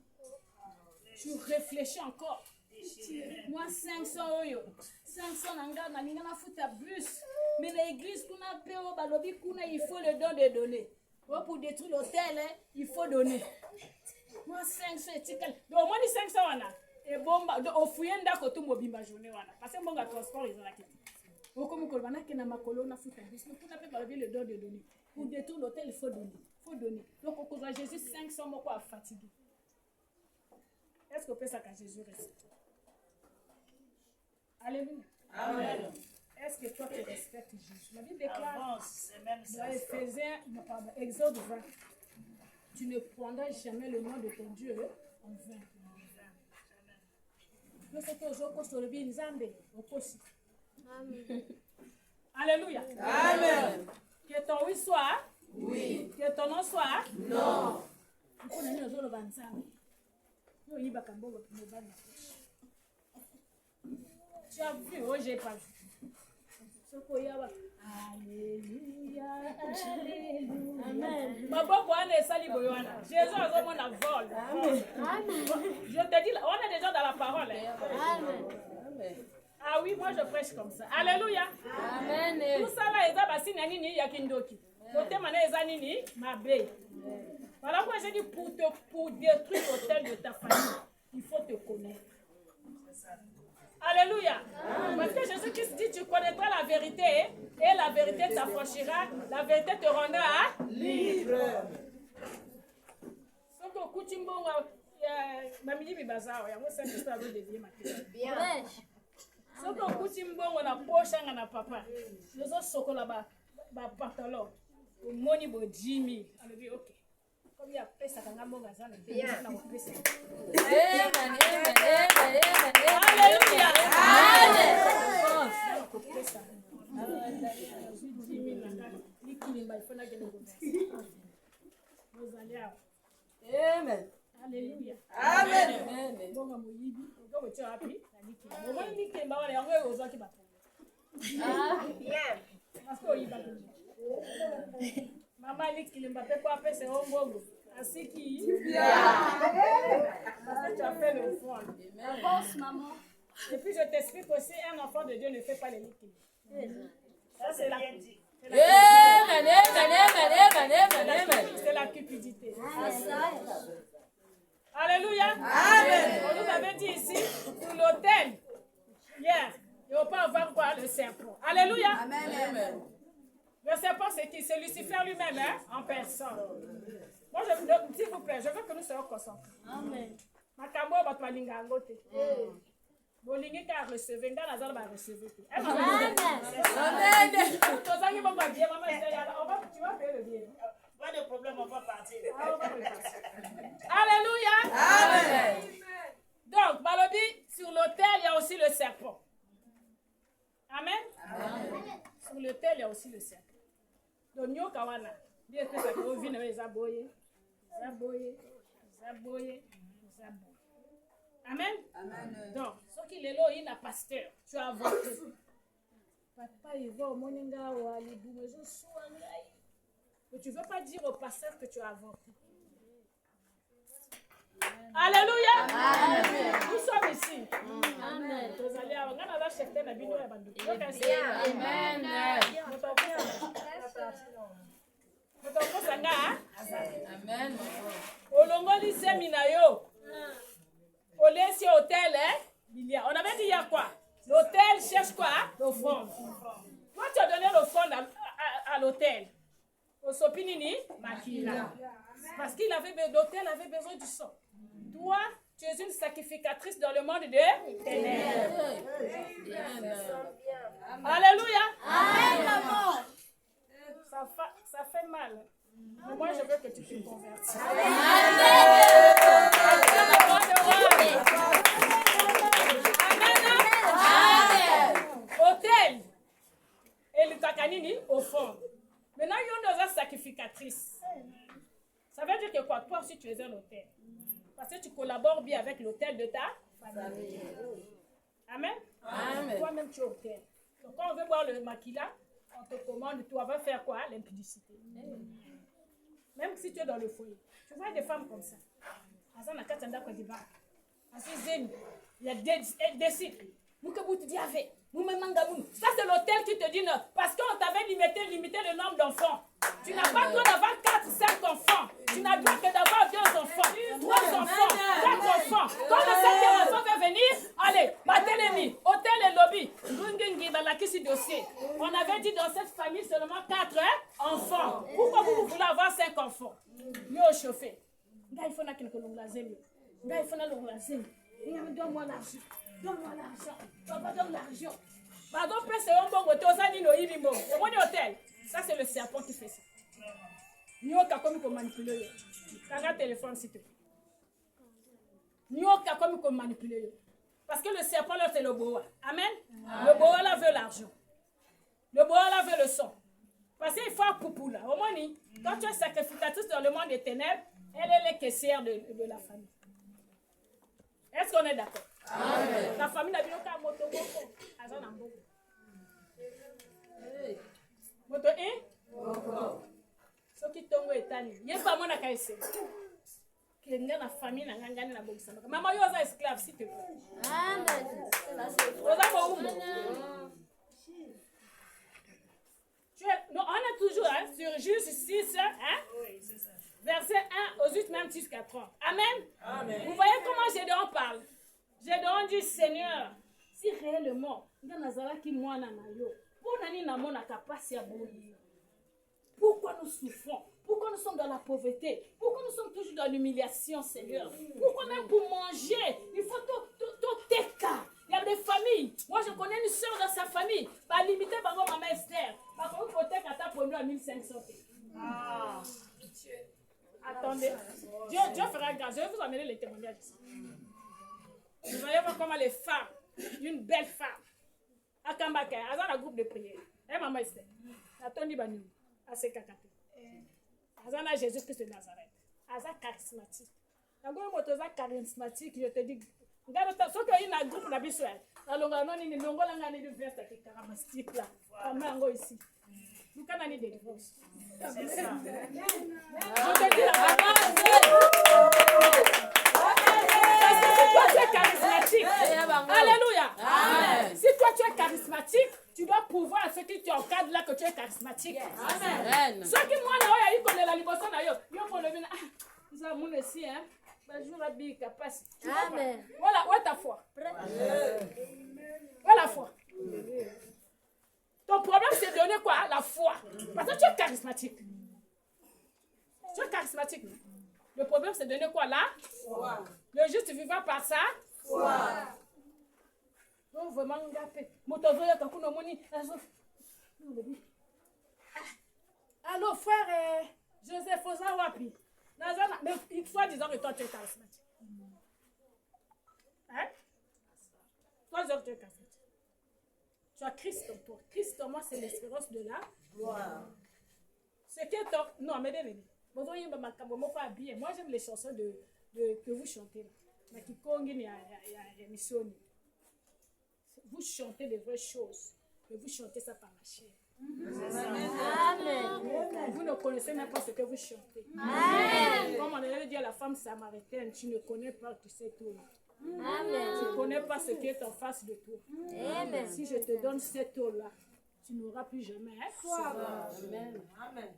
tu réfléchis encore. Moi, 500 euros. 500 nanga, nanga na fouta bus. Mais l'église, il faut le don de donner. Pour détruire l'hôtel, il faut donner. Moi, 500 étiquettes. Donc, moi, 500 wana. Et bon, au fouillé d'ako tout mobimba journée wana. Parce que mon gars transport, ils ont la question. Au comme kolbana qui n'a ma colonne à foutre. Mais pour n'a pas le don de donner. Pour détruire l'hôtel, il faut donner. Il faut donner. Donc, au cours Jésus, 500 mots à fatiguer. Est-ce qu'on peut ça qu'à Jésus reste? Alléluia. Amen. Est-ce que toi, tu respectes Jésus? La Bible déclare dans Éphésiens, Exode 20. Tu ne prendras jamais le nom de ton Dieu en vain. Alléluia. Amen. Que ton oui soit oui. Que ton non soit non. Tu as vu? Oui, j'ai pas vu. Alléluia, alléluia. Amen. Jésus a vraiment la vol. Je te dis, on est déjà dans la parole. Amen. Ah oui, moi je prêche comme ça. Alléluia. Amen. Tout ça là, il y a basi nani yakindoki. Côté mané ezanini mabe. Voilà pourquoi j'ai dit pour détruire l'hôtel de ta famille, il faut te connaître. Alléluia. Parce que Jésus-Christ dit, tu connaîtras la vérité et la vérité t'affranchira, la vérité te rendra libre. Soko kuchimbo mamiji bibazawa yango ça je peux deviner maintenant. Bien. Soko kuchimbo na poche na papa. Nous soko là ba pantalon. Au moni bo 10 000. On dit OK. Comme il y a pesa kanga mbonga sana bien na pesa. Amen. Alléluia. Amen. Amen. Alléluia. Amen. Bonga moyibi, bonga motia api, niki. Bonga niki mbawale yango ozo ki bato. Ah, bien. Parce que oyiba. Maman niki limba pe kwa pesa ombongo. Ainsi qui parce que tu as fait le fond. Pense maman. Et puis je t'explique aussi, un enfant de Dieu ne fait pas les liquides. Ça c'est la c'est la cupidité. Alléluia. Amen. On nous avait dit ici, sur l'autel, hier, il ne faut pas avoir quoi, le serpent. Alléluia. Amen. Le serpent, c'est qui? C'est Lucifer lui-même, hein, en personne. Moi, s'il vous plaît, je veux que nous soyons concentrés. Amen. Makambo va te linga ngote. Bolingi ka recevoir, nga nazala ba recevoir. Amen. Amen. Tozangi ba ba bien, maman, tu vas faire le bien. Pas de problème, on va partir. Alléluia. Amen. Donc, Balobi, sur l'autel, il y a aussi le serpent. Amen. Amen. Sur l'autel, il y a aussi le serpent. Donc, nous, kawana, Dieu fait ça que vous venez les aboyer. Amen. Amen. Donc, ce qui est là, il y a un pasteur. Tu as avorté. Papa, il va au moninga ou à l'iboumezo soangai. Mais tu ne veux pas dire au pasteur que tu as avorté. Alléluia. Amen. Nous sommes ici. Amen. Vous allez avoir un acheter la Bible et bandu. Amen. Amen. Olongoli seminayo. Olesi hôtel, hein? On avait dit il y a quoi? L'hôtel cherche quoi? L'offrande. Toi, tu as donné l'offrande à l'hôtel. Au Sopinini, Makila. Parce qu'il l'hôtel avait besoin du sang. Toi, tu es une sacrificatrice dans le monde de ténèbres. Alléluia. Amen. Ça fait mal. Mais moi, je veux que tu te convertisses. Hôtel. Et le takanini au fond. Maintenant, il y a une sacrificatrice. Ça veut dire que quoi? Toi aussi, tu es un hôtel. Parce que tu collabores bien avec l'hôtel de ta famille. Amen. Amen. Toi-même, tu es hôtel. Donc, quand on veut boire le maquila, on te commande, tu vas faire quoi? L'impudicité. Même si tu es dans le foyer. Tu vois des femmes comme ça. Il y a des cycles. Ça, c'est l'hôtel qui te dit non. Parce qu'on t'avait limité le nombre d'enfants. Tu n'as pas le droit d'avoir 4-5 enfants. Tu n'as le droit que d'avoir 2 enfants, 3 enfants, 4 enfants. Quand le 5e enfant va venir, allez, Batelemi, hôtel et lobby. On avait dit dans cette famille seulement 4 enfants. Pourquoi vous voulez avoir 5 enfants? Mieux chauffé. Il faut donne-moi l'argent. Donne-moi l'argent. Papa, donne l'argent. Pardon, c'est un bon hôtel. Ça, c'est le serpent qui fait ça. Nous, comme qu'on manipule. Quand un téléphone, s'il te plaît. Nous, comme qu'on manipule. Parce que le serpent, là, c'est le boa. Amen. Le boa, là, veut l'argent. Le boa, là, veut le sang. Parce qu'il faut un poupou, là. Au moins, quand tu es sacrificatrice dans le monde des ténèbres, elle est la caissière de la famille. Est-ce qu'on est d'accord? Amen. La famille n'a pas de moto. Moto 1? Ce qui tombe est tanné. Il n'y a pas mon akaïsé. Qu'il y a la famille n'a pas de boxe. Maman, il y a un esclave, s'il te plaît. Amen. On est toujours sur Juge 6, verset 1 aux 8, même jusqu'à 3. Amen. Amen. Vous voyez comment Gédéon parle? Gédéon dit, Seigneur, si réellement, dans Nazaraki mwana na yo. Pourquoi nous souffrons? Pourquoi nous sommes dans la pauvreté? Pourquoi nous sommes toujours dans l'humiliation, Seigneur? Pourquoi même pour manger, il faut tout téka? Il y a des familles. Moi, je connais une soeur dans sa famille. Pas limité par maman Esther. Par contre, il faut téka ta pour nous à 1500. Ah. Attendez. Dieu fera grâce. Je vais vous amener les témoignages ici. Vous voyez voir comment les femmes, une belle femme, à Kambaka, elle a un groupe de prière. Et maman Esther. Attendez, Bani. À ses cacatés. Elle a Jésus-Christ de Nazareth. Elle est charismatique. Elle est charismatique, je te dis. Regarde, ce qu'il y a un groupe de bisouets. Alors, on a une longue année de veste qui est charismatique là. On a un ici. Nous avons des divorces. C'est ça. Je te dis la parce que toi tu es charismatique. Alléluia. Amen. Si toi tu es charismatique, tu dois pouvoir ce que tu encadres là que tu es charismatique. Amen. Ce qui moi là, il connaît la libération d'ailleurs. Il faut le venir. Nous avons ici hein. Amen. Voilà, où est ta foi? Voilà la foi. Ton problème c'est de donner quoi? La foi. Parce que tu es charismatique. Tu es charismatique. Le problème c'est de donner quoi là? Le juste vivant par ça? Non, vraiment, allô, frère Joseph Ozawapi. Mais il faut dire que toi tu es charismatique. Hein? Toi tu es charismatique. Tu as Christ en toi. Christ en moi, c'est l'espérance de la gloire. Ce qui est ton... Non, mais moi j'aime les chansons que vous chantez. Vous chantez des vraies choses. Mais vous chantez ça par la chair. Amen. Vous ne connaissez même pas ce que vous chantez. Amen. Comme on avait dit à la femme samaritaine, tu ne connais pas, tu sais tout. Amen. Tu ne connais pas ce qui est en face de toi. Amen. Si je te donne cette eau-là, tu n'auras plus jamais. Amen. Amen.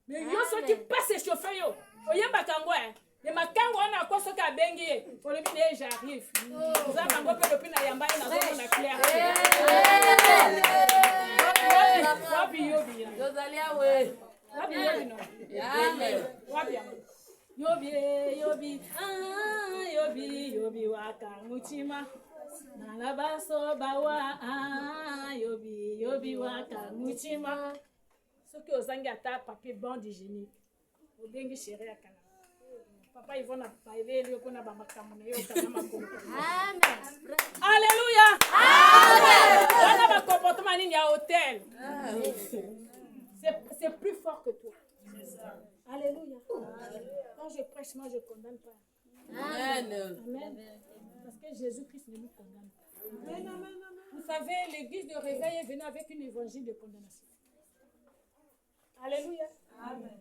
Mais yo ce qui passe chauffer yo. Oyemba kangwa. Mais ma kangwa na ko so ka bengi. Pour le bien j'arrive. Vous avez un peu de pina yamba na zone na clair. Wabi. Dozalia we. Wabi no. Amen. Yobi. Yobi waka mutima. Na baso bawa yobi waka mutima. Ce que aux ata papier band hygiénique. Au bengi chéri à Canada. Papa ils vont na pailler le qu'on a ba makamona yo kana makolo. Amen. Alléluia. Amen. On a ba comportement ni à hôtel. C'est plus fort que toi. C'est ça. Alléluia. Quand je prêche moi je condamne pas. Amen. Amen. Parce que Jésus-Christ ne nous condamne pas. Amen. Vous savez, l'église de réveil est venue avec une évangile de condamnation. Alléluia. Amen. Amen.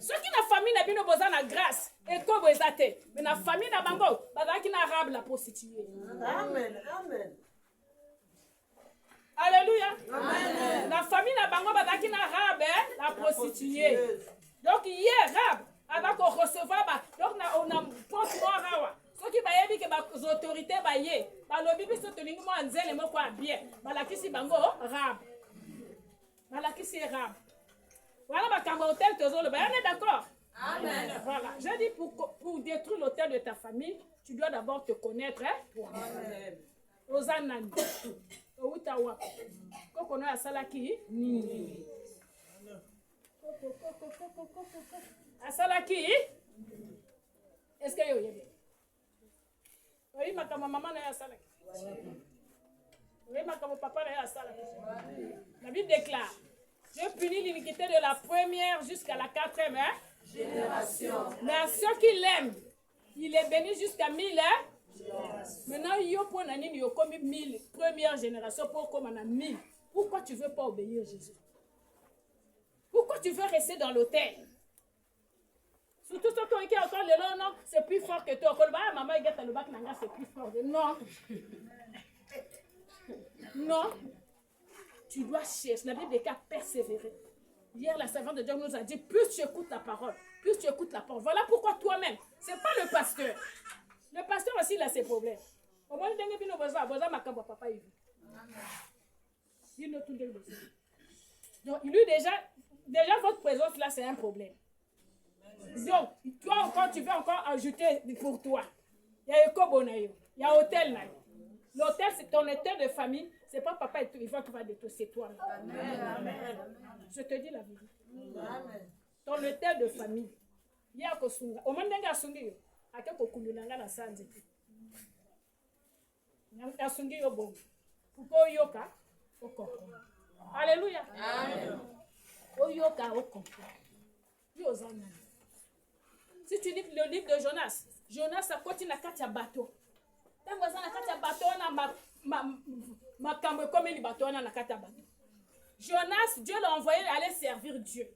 Ceux qui na famille na bino boza na grâce et comme ezate mais na famille na bango bazaki na arabe la prostituée. Amen. Amen. Alléluia. Amen. La famille na bango bazaki na arabe la prostituée. Donc hier arabe avant qu'on recevoir donc on a porte noir ceux qui bayebi que les autorités baye balobi biso tolingi mo anzele moko bien balakisi bango arabe balakisi arabe. Voilà ma caméra hôtel toujours le bain, on est d'accord? Amen. Voilà, je dis pour détruire l'hôtel de ta famille, tu dois d'abord te connaître, hein? Amen. Ozanani, Outawa, Kokono Asalaki, ni. Asalaki, est-ce que vous y avez? Oui, ma maman est Asalaki. Oui, ma papa est Asalaki. La Bible déclare. Je punis l'iniquité de la première jusqu'à la 4e génération. Mais à ceux qui l'aiment, il est béni jusqu'à 1000 Maintenant, il y a pour nani yo comme 1000 première génération pour comme on a 1000. Pourquoi tu veux pas obéir Jésus? Pourquoi tu veux rester dans l'autel? Surtout ceux qui ont écrit encore le long, non, c'est plus fort que toi. Ah, maman, il le bac, c'est plus fort. Non. Non. Tu dois chercher. La Bible dit qu'à persévérer. Hier, la servante de Dieu nous a dit, plus tu écoutes la parole, plus tu écoutes la parole. Voilà pourquoi toi-même, ce n'est pas le pasteur. Le pasteur aussi, il a ses problèmes. Au moins, il y a papa. Donc, lui, déjà votre présence là, c'est un problème. Donc, toi encore, tu veux encore ajouter pour toi. Il y a Ekobonayo, il y a hôtel. L'hôtel, c'est ton hôtel de famille. C'est pas papa et tout, il va détruire, c'est toi. Amen. Je te dis la vérité. Ton hôtel de famille. Il y a Kosunga. Au moins, il y a Sungi. A quelque Kulunanga na Sanzi. Il y a Sungi Yobo. Pourquoi Yoka? Alléluia. Amen. Oyoka Oko. Yozana. Si tu lis le livre de Jonas, Jonas a continué à faire un bateau. Tant que ça a fait un bateau, on a comme il bateau, on a fait un bateau. Jonas, Dieu l'a envoyé aller servir Dieu.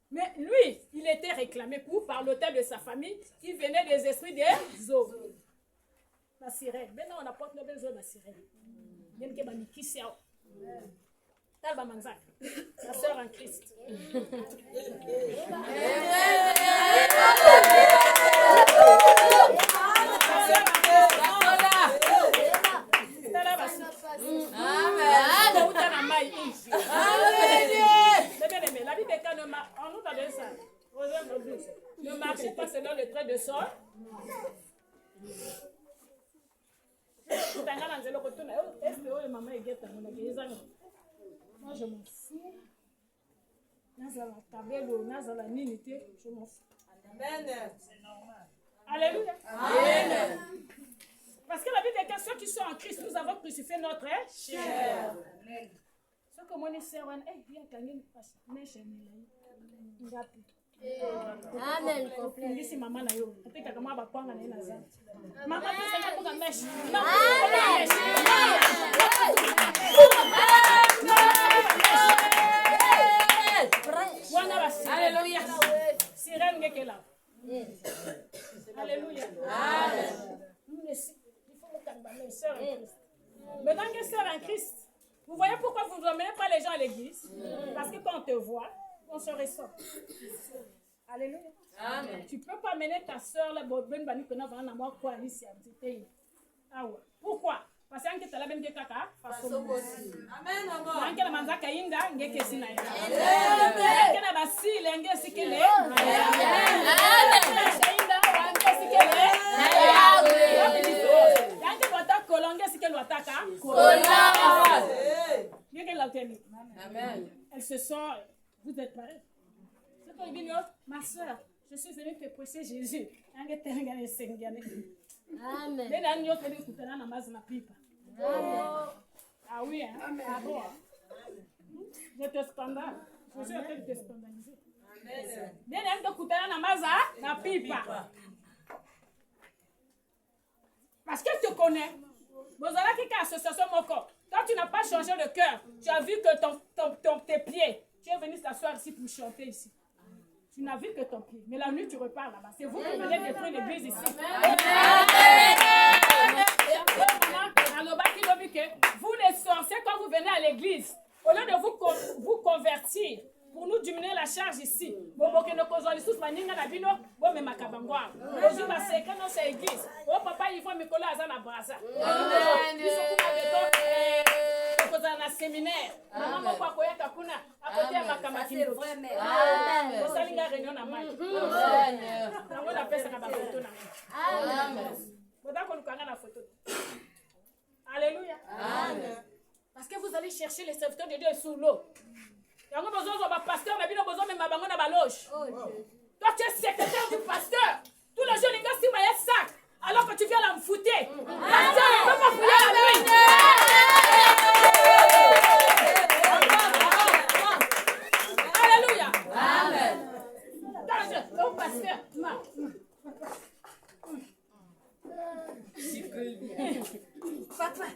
Mais lui, il était réclamé par l'autel de sa famille qui venait des esprits des eaux. La sirène. Maintenant, on apporte le besoin de la sirène. Il y a une qui s'est Talba Manzak, la sœur en Christ. La Bible est en nous dans ça. Ne marchez pas selon le trait de sol. Moi, je m'en fous. Je m'en fous. C'est normal. Alléluia. Amen. Parce que la Bible est que ceux qui sont en Christ, nous avons crucifié notre chair. Ce que mon sœur, bien quand il passe, mais chez nous, amen. Ndisi mama na yo. Ateka kama bakwanga na ina za. Mama pesa kutoka mesh. Wana basi. Alléluia. Sirène ngekela. Alléluia. Amen. Il faut que nous sœurs en Christ. Maintenant que sœurs en Christ, vous voyez pourquoi vous ne emmenez pas les gens à l'église? Parce que quand on te voit, on se ressort. Alléluia. Amen. Tu ne peux pas mener ta soeur là, pourquoi? Parce que tu as la même kaka. Amen. Amen. Elle se sent. Vous êtes pareil. Ma soeur, je suis venue te prêcher Jésus. Amen. Ah oui, hein? Ah bon, hein? Je te scandale. Je suis en train de te scandaliser. Bien, elle te coûtera na maza, na pipa. Parce qu'elle te connaît. Vous avez qui association mon corps. Toi, tu n'as pas changé de cœur. Tu as vu que tes pieds. Tu es venu s'asseoir ici pour chanter ici. Tu n'as vu que ton pied. Mais la nuit, tu repars là-bas. C'est vous qui venez détruire l'église ici. Vous les sorciers, quand vous venez à l'église, au lieu de vous convertir, pour nous diminuer la charge ici, papa, il faut me coller à la brasa. Na séminaire maman kwa koya kakuna akote ya makamaki amen osalinga réunion na mai nango na pesa na bafoto na amen boda ko lukanga na photo. Alléluia. Amen. Parce que vous allez chercher les serviteurs de Dieu sous l'eau. Yango besoin ba pasteur na bino besoin même bango na baloge. Toi tu es secrétaire du pasteur. Tous les jours les gars si maïa sac alors que tu viens là me fouter. Pasteur ne peut pas fouiller la nuit. Alléluia. Amen. Donc, pasteur, papa.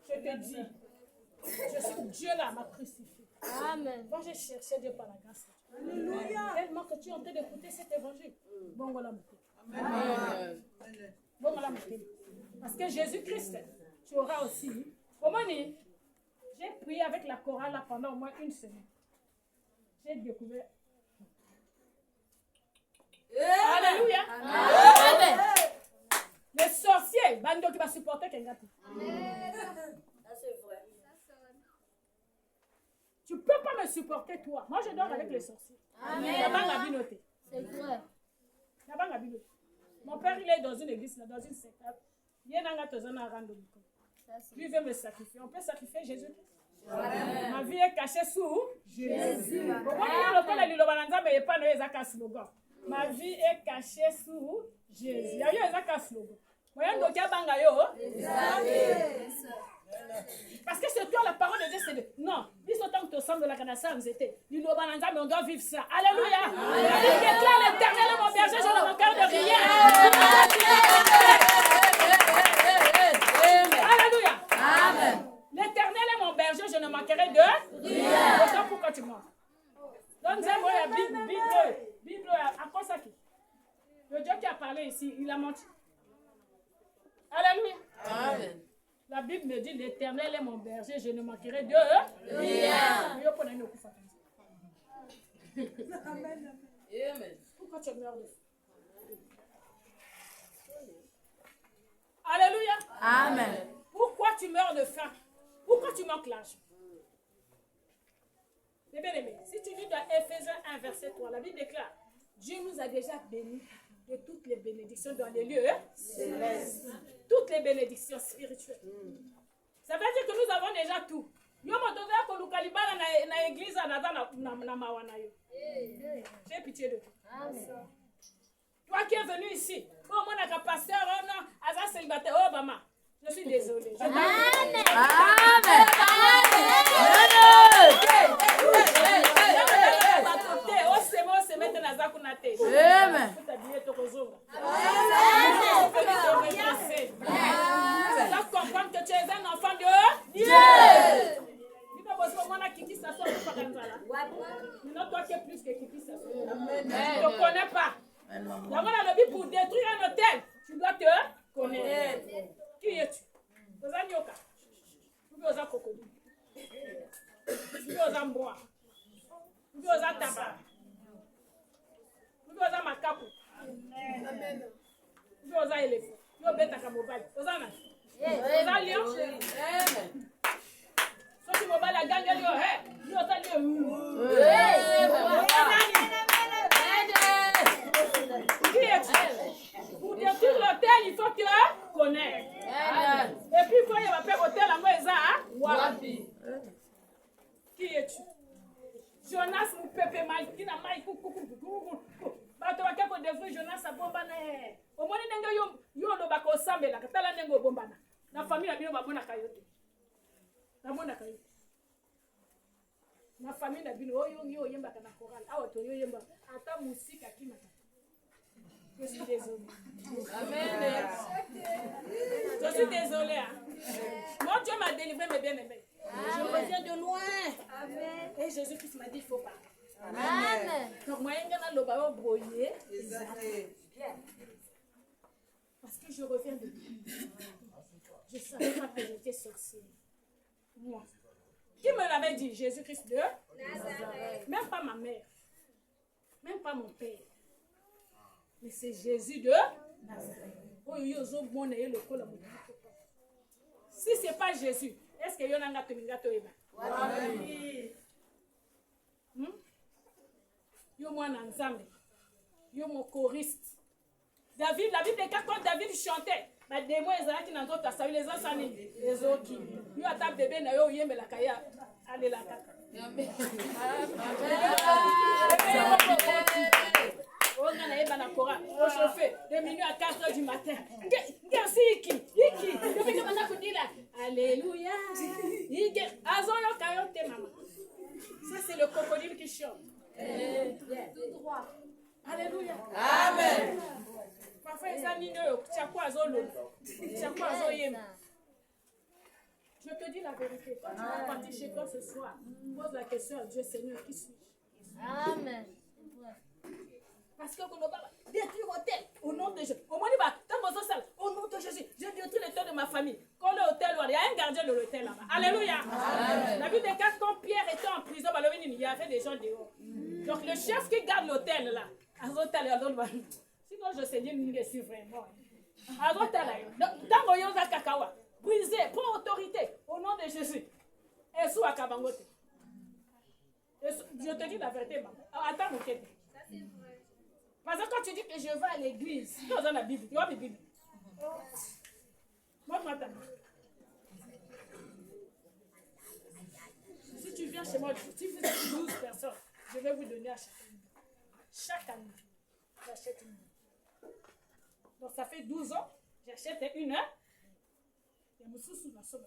Je te dis, Dieu là m'a crucifié. Amen. Moi, j'ai cherché Dieu par la grâce. Alléluia. Tellement que tu es en train d'écouter cet évangile. Bon, voilà. Amen. Bon, voilà. Parce que Jésus-Christ, tu auras aussi. Comment dire? J'ai prié avec la chorale là pendant au moins une semaine. J'ai découvert. Alléluia. Amen. Les sorciers, bando qui va supporter quelqu'un. Amen. Ça c'est vrai. Tu ne peux pas me supporter toi. Moi je dors avec les sorciers. Amen. C'est vrai. Mon père il est dans une église, dans une secte. Lui veut me sacrifier. On peut sacrifier Jésus. Ma vie est cachée sous Jésus. Ma vie est cachée sous Jésus. Parce que c'est toi la parole de Dieu, c'est de... Non, ils sont tant que tu sembles de la canassa, mais on doit vivre ça. Alléluia. Il déclare l'Éternel est mon berger, je ne manquerai de rien. Alléluia. Amen. L'Éternel est mon berger, je ne manquerai de rien. Autant pourquoi tu mens. Donc, moi la Bible, à quoi ça qui? Le Dieu qui a parlé ici, il a menti. Alléluia. Amen. La Bible me dit, l'Éternel est mon berger, je ne manquerai de rien. Amen. Pourquoi tu meurs de faim? Alléluia. Amen. Pourquoi tu meurs de faim? Pourquoi tu manques l'argent? Mes bien-aimés, si tu lis dans Éphésiens 1, verset 3, la Bible déclare, Dieu nous a déjà bénis de toutes les bénédictions dans les lieux célestes. Toutes les bénédictions spirituelles. Ça veut dire que nous avons déjà tout. J'ai pitié de toi. Toi qui es venu ici, oh, moi, je pasteur, oh non, Asa célibataire, oh, maman, je suis désolée. Amen. Tu dois comprendre que tu es un enfant de Dieu. Il faut bosser au moins à Kiki Sasso. Non, toi qui es plus que Kiki Sasso. Tu ne te connais pas. La mort a le but pour détruire un hôtel. Tu dois te connaître. Qui es-tu? Vous avez Nyoka. Vous avez Cocody. Vous avez Mboa. Vous avez Tabac. Vous avez Makapu. Vous avez éléphant. Vous avez Takamobali. Vous avez lion. Si tu m'as la gangue, vous avez Qui es-tu? Pour détruire l'hôtel, il faut te connaître. Et puis, quand il va faire l'hôtel, la maison, qui es-tu? Jonas, mon pépé, qui n'a pas Jonas a bombane. Au moins, yo no bako sambe la katala nengo bombana. Na famille na bino babona kayote. Na mona kayote. Na famille na bino yo yemba kana chorale. Awa to yo yemba ata musika kimata. Je suis désolée. Amen. Je suis désolée. Hein. Mon Dieu m'a délivré, mes bien-aimés. Je reviens de loin. Amen. Et Jésus-Christ m'a dit, il faut pas. Amen. Donc, moi, je vais brouiller. Parce que je reviens de loin. Je ne savais pas que j'étais sorcière. Moi. Qui me l'avait dit? Jésus-Christ de Nazareth. Même pas ma mère. Même pas mon père. Mais c'est Jésus de Nazareth. Si ce n'est pas Jésus, est-ce que y en a un yo mwana nzambe yo mon choriste David, la Bible déclare quand David chantait ba démon ezalaki na nzoto asabi les ansani les autres yo ata bébé na yo yembela kaya ale la kaka on a eba na kora au chauffé de minuit à 4h du matin merci iki depuis que manda kudila alléluia iki azoyo kayo te mama. Ça c'est le crocodile qui chante. Tout droit. Alléluia. Amen. Parfois, tu Je te dis la vérité. Quand tu vas partir chez toi ce soir, pose la question à Dieu, Seigneur, qui suis-je? Amen. Parce que on va détruire l'hôtel au nom de Jésus. Au moins, au nom de Jésus, je détruis l'hôtel de ma famille. Quand l'hôtel, il y a un gardien de l'hôtel là-bas. Alléluia. La Bible déclare quand Pierre était en prison, il y avait des gens dehors. Donc le chef qui garde l'hôtel là, sinon je sais dire que c'est vraiment. Donc, dans le Kakawa, brisé, prends autorité au nom de Jésus. Et sous Akabangote. Je te dis la vérité, maman. Attends, mon quête. Parce que quand tu dis que je vais à l'église, tu as dans la Bible, tu vois la Bible. Montre-moi ta Bible. Si tu viens chez moi, si vous êtes 12 personnes, je vais vous donner à chacun. Chaque année, j'achète une. Donc ça fait 12 ans, j'achète une heure. Et je me sous la somme.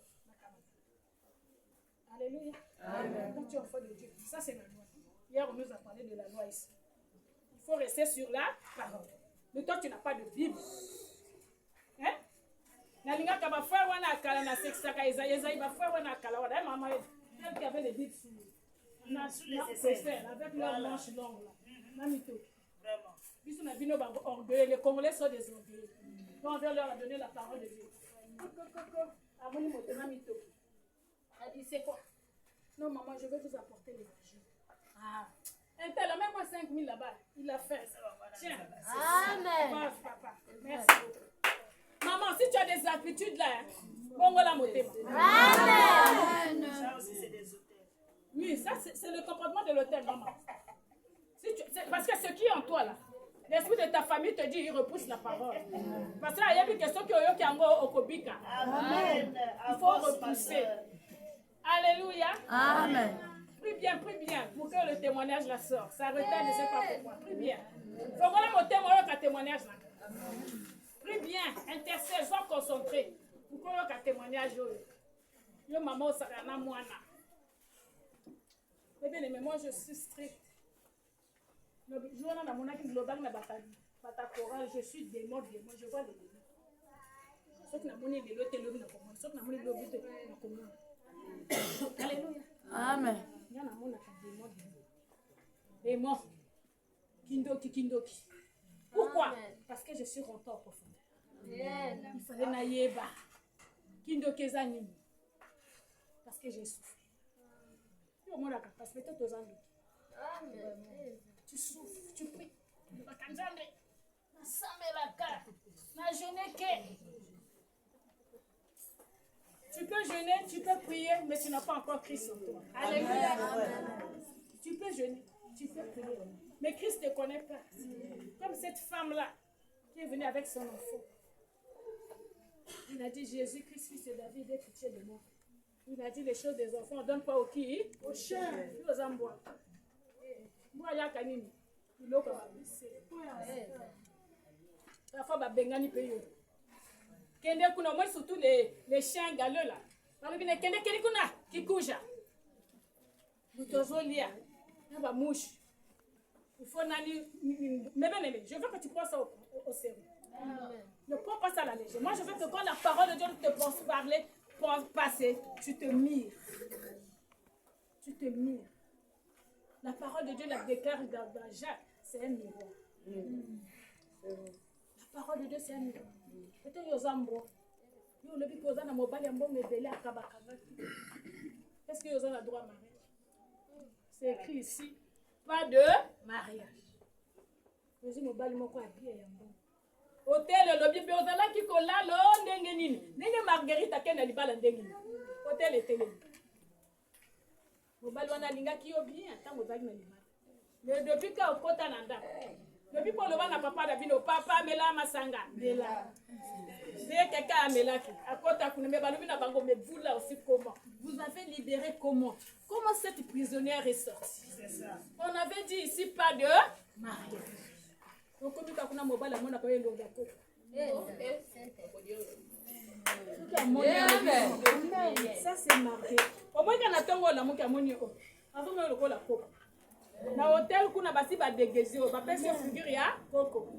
Alléluia. Amen. Quand tu es enfant de Dieu, ça c'est la loi. Hier, on nous a parlé de la loi ici. Il faut rester sur la parole. Mais toi, tu n'as pas de Bible. Hein? Nalinga kaba frère wana akala na sexaka Isaïe ba frère wana akala wana maman elle qui avait les Bibles sur avec leurs manches longues là. Mamito. Vraiment. Puisqu'on a vu nos orgueilleux, les Congolais sont des orgueilleux. Donc on vient leur donner la parole de Dieu. Elle dit c'est quoi? Non maman, je vais vous apporter l'évangile. Ah. Un tel, même moi 5 000 là-bas, il l'a fait. Tiens. Amen. Papa. Merci beaucoup. Maman, si tu as des habitudes là, bon, la montée. Amen. Ça aussi, c'est des hôtels. Oui, ça, c'est le comportement de l'hôtel, maman. Parce que ce qui est en toi là, l'esprit de ta famille te dit, il repousse la parole. Parce que là, il y a une question qui est au Kobika. Amen. Il faut repousser. Alléluia. Amen. Prie bien, pour que le témoignage la sorte. Ça retient, je ne sais pas pourquoi. Prie bien. Il faut que le témoignage là. Prie bien, intercède, sois concentré. Pour que le témoignage yo maman sarana moana. Mais bien aimé, moi je suis strict. Je vois dans mon acte global na batakoral, je suis démon, je vois des démons. Sauf que na moni de l'autre na comment, sauf que na moni de l'autre na comment. Alléluia. Amen. Il y a mon démon. Kindoki. Pourquoi? Amen. Parce que je suis rentré en profondeur. Il fallait naïeba. Kindoki zanimi. Parce que j'ai souffert. Parce que peut-être aux amis. Tu souffres, tu pries. Tu peux jeûner, tu peux prier, mais tu n'as pas encore Christ en toi. Alléluia. Tu peux jeûner, tu peux prier, mais Christ ne te connaît pas. Comme cette femme-là qui est venue avec son enfant. Il a dit, Jésus-Christ, fils de David, aie pitié de moi. Il a dit les choses des enfants, on ne donne pas au qui? Aux chiens, aux ambois. Moi, il y a Kanini. Il a la fois, Bengani paye. Kende kuna moi surtout les chiens galeux là. Babine kende kuna kikuja. Butozolia. Na ba mouche. Il faut nani mais je veux que tu prends ça au sérieux. Amen. Ne prends pas ça à la légère. Moi je veux que quand la parole de Dieu te pense parler, passer, tu te mires. Tu te mires. La parole de Dieu la déclare dans Jacques, c'est un miroir. La parole de Dieu c'est un miroir. Peut-être que Zambo, yo le bi posa na mobali ambo mebele akabakanga. Est-ce que yo a droit à mariage? C'est écrit ici, pas de mariage. Yo mobali moko abie yambo. Hôtel le bi ozala ki kola lo ndenge nini. Ndenge Marguerite akena libala ndenge nini. Hôtel etele. Mobali wana linga ki yo bien tango zaki na libala. Mais depuis ka okota na ndako. Depuis pour le voir na papa Davino, papa mela masanga mela. C'est quelqu'un à melaki. À côté à Kounemé Balubina Bango, mais vous là aussi comment? Vous avez libéré comment? Comment cette prisonnière est sortie? C'est ça. On avait dit ici pas de mariage. Donc comme tu as connu mobile, on a pas eu le gâteau. Ça c'est marié. Au moins qu'on a tant la mouka moni ko. Avant le ko la ko. Na hôtel kuna basi ba déguisé, ba pèse figure ya coco.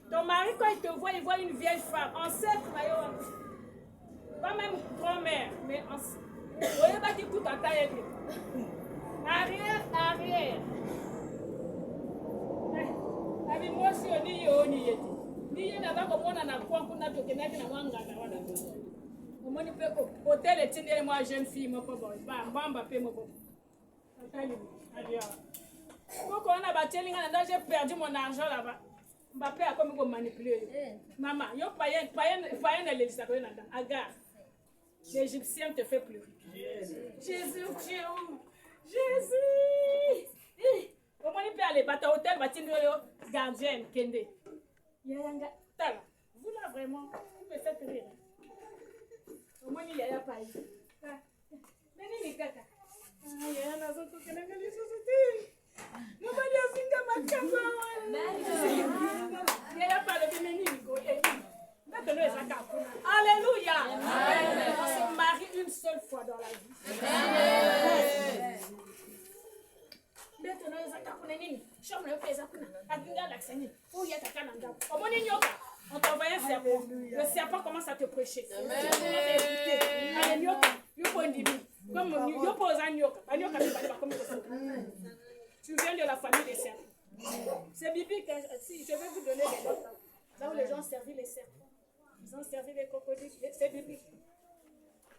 Ton mari quand il te voit, il voit une vieille femme enceinte maillot. pas même grand-mère, mais ancienne. Voyez pas qui coûte à taille. Arrière. Abi moi si on dit yo ni yeti. Ni yena ba ko mona na kwa kuna to kenaki na wanga na wana. Au moins peut hôtel et tiner moi jeune fille mo ko boy. Ba mbamba pe mo ko. Atali. Adia. Pourquoi on a battu là, j'ai perdu mon argent là-bas. Mbappé a comme manipuler. Maman, yo païen de l'église là, Agar. L'Égyptien te fait pleurer. Jésus, tu es où? Jésus! Comment il peut aller battre hôtel, battre gardien, Kende? Yanga, tala. Vous là vraiment, vous me faites rire. Au moins il y a pas ici. Mais ni kaka. Ah, il y a un azot qui n'a pas les sociétés. Nobody has seen my camera. Il y a pas de bénénico. Alléluia. On se marie une seule fois dans la vie. On t'envoie un serpent. Le serpent commence à te prêcher. Tu viens de la famille des serpents. C'est biblique. Si je vais vous donner des notes. Là où les gens ont servi les serpents. Ils ont servi les crocodiles. C'est biblique.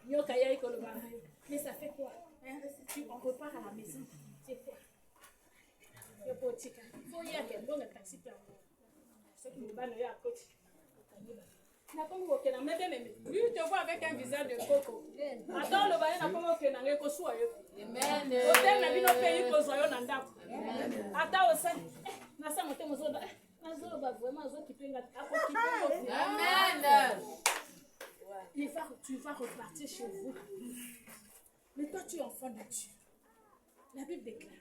Mais ça fait quoi? On repart à la maison. C'est quoi? Il faut y aller. Bon, le taxi peut avoir. Ce qui me bat à côté. Lui, tu te vois avec un visage de coco. Attends, le bain n'a pas fait un éco soyeux. Hôtel n'a vu nos pays pour soyeux dans l'âme. Attends, au sein. Nasa monté mon zone. Nazo va vraiment zone qui peut Amen. Tu vas repartir chez vous. Mais toi, tu es enfant de Dieu. La Bible déclare.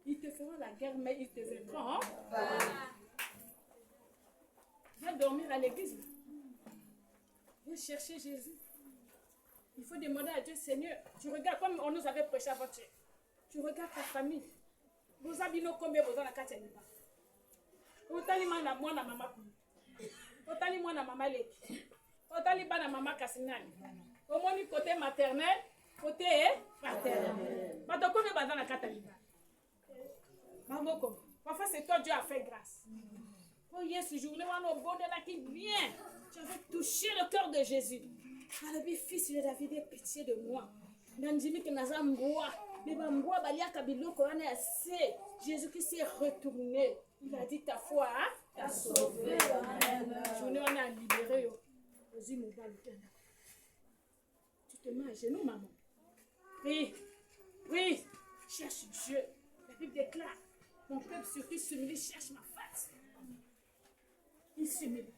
Ils te feront la guerre, mais ils te vaincront. Viens dormir à l'église. Viens chercher Jésus. Il faut demander à Dieu, Seigneur, tu regardes comme on nous avait prêché avant. Tu regardes ta famille. Vous avez nos combien vous en avez quatre animaux. Otali mana mwana mama ku. Otali mwana mama leki. Otali bana mama kasinani. Omoni côté maternel, côté paternel. Bato combien bazana quatre animaux. Mangoko. Parfois c'est toi Dieu a fait grâce. Oh yes, ce jour-là on bon de là qui vient. Je veux toucher le cœur de Jésus. Alabi fils de David, aie pitié de moi. Nanjimi que naza mboa. Mais mboa balia kabiloko ane assez. Jésus-Christ s'est retourné. Il a dit ta foi t'a sauvé. Journée on a libéré. Tu te mets à genoux, maman. Oui. Cherche Dieu. La Bible déclare. Mon peuple surtout s'humilie, cherche ma face. Il s'humilie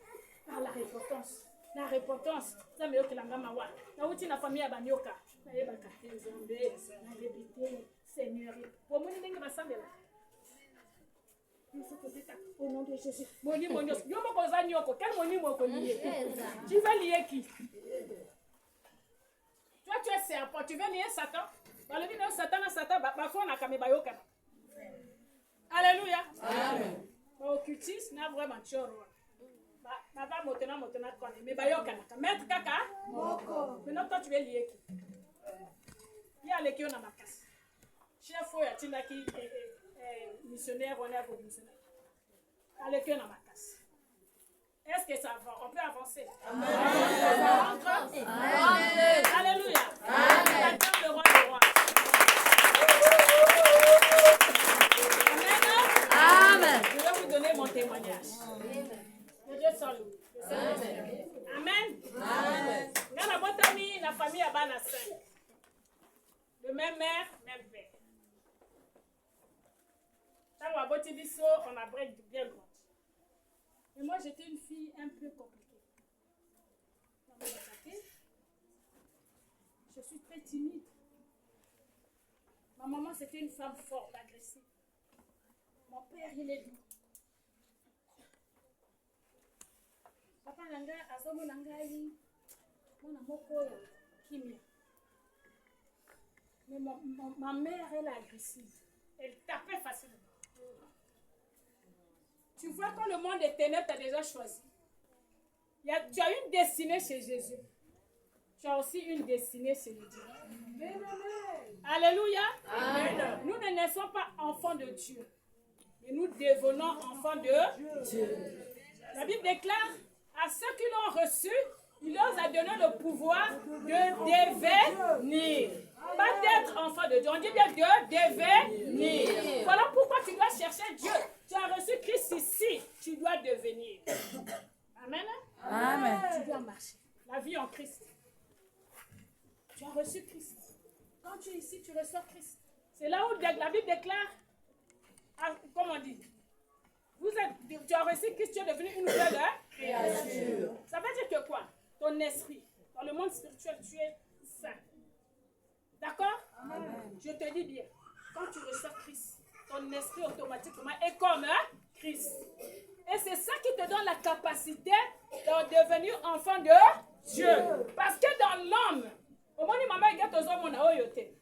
par la repentance. La repentance. Ça me dit que la maman wa. Na uti na famille abanyoka. Na yeba kate zombe. Na yebite Seigneur. Pour moi ni ngi basambela. Au nom de Jésus. Moni moni. Yo mo koza nyoko. Quel moni mo ko lié? Tu vas lier qui? Toi tu es serpent. Tu veux lier Satan? Dans le vie de Satan, parfois on a kamé bayoka. Alléluia. Amen. Occultisme n'a vraiment choro. Baba motena connaît. Mais bayoka na. Maître kaka. Moko. Maintenant toi tu veux lier qui? Il y a les qui on a ma casse. Chef ya tinda qui missionnaire, on est pour missionnaire. Allez, que dans ma casse. Est-ce que ça va? On peut avancer. Amen. Amen. Alléluia. Amen. Le roi des rois. Amen. Amen. Je vais vous donner mon témoignage. Que Dieu soit loué. Amen. Amen. Dans la bonne famille, la famille a ban à 5. De même mère, même père. On a bien grandi. Mais moi, j'étais une fille un peu compliquée. Je suis très timide. Ma maman, c'était une femme forte, agressive. Mon père, il est doux. Papa nanga, azomo nangai, mon amoko kimia. Mais ma mère, elle est agressive. Elle tapait facilement. Tu vois, quand le monde des ténèbres t'a déjà choisi, tu as une destinée chez Jésus. tu as aussi une destinée sur le Dieu. Alléluia. Amen. Nous ne naissons pas enfants de Dieu, mais nous devenons enfants de Dieu. La Bible déclare à ceux qui l'ont reçu, il leur a donné le pouvoir de devenir. Pas d'être enfant de Dieu, on dit bien de devenir. Voilà pourquoi tu dois chercher Dieu. Tu as reçu Christ ici, tu dois devenir. Amen. Amen. Tu dois marcher. La vie en Christ. Tu as reçu Christ. Quand tu es ici, tu reçois Christ. C'est là où la Bible déclare, comment on dit, tu as reçu Christ, tu es devenu une nouvelle créature. Ça veut dire que quoi? Ton esprit, dans le monde spirituel, tu es saint. D'accord? Je te dis bien, quand tu reçois Christ, ton esprit automatiquement est comme Christ. Et c'est ça qui te donne la capacité de devenir enfant de Dieu. Parce que dans l'homme, au moment où maman il gagne aux hommes, on a oyoté.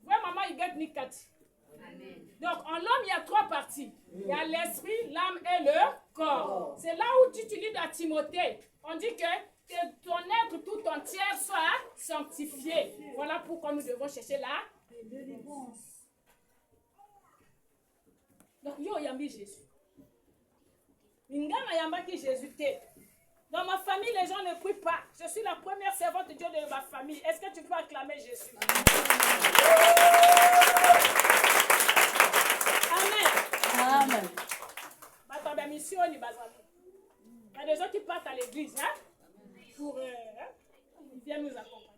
Ouais, maman il gagne ni quatre. Donc en l'homme, il y a trois parties. Il y a l'esprit, l'âme et le corps. C'est là où tu lis dans Timothée. On dit que ton être tout entier soit sanctifié. Voilà pourquoi nous devons chercher la délivrance. Donc, yo yambi Jésus. Ngama yambaki Jésus te. Dans ma famille, les gens ne prient pas. Je suis la première servante de Dieu de ma famille. Est-ce que tu peux acclamer Jésus? Amen. Amen. Ma mission, il y a des gens qui partent à l'église, hein? Pour ils viennent nous accompagner.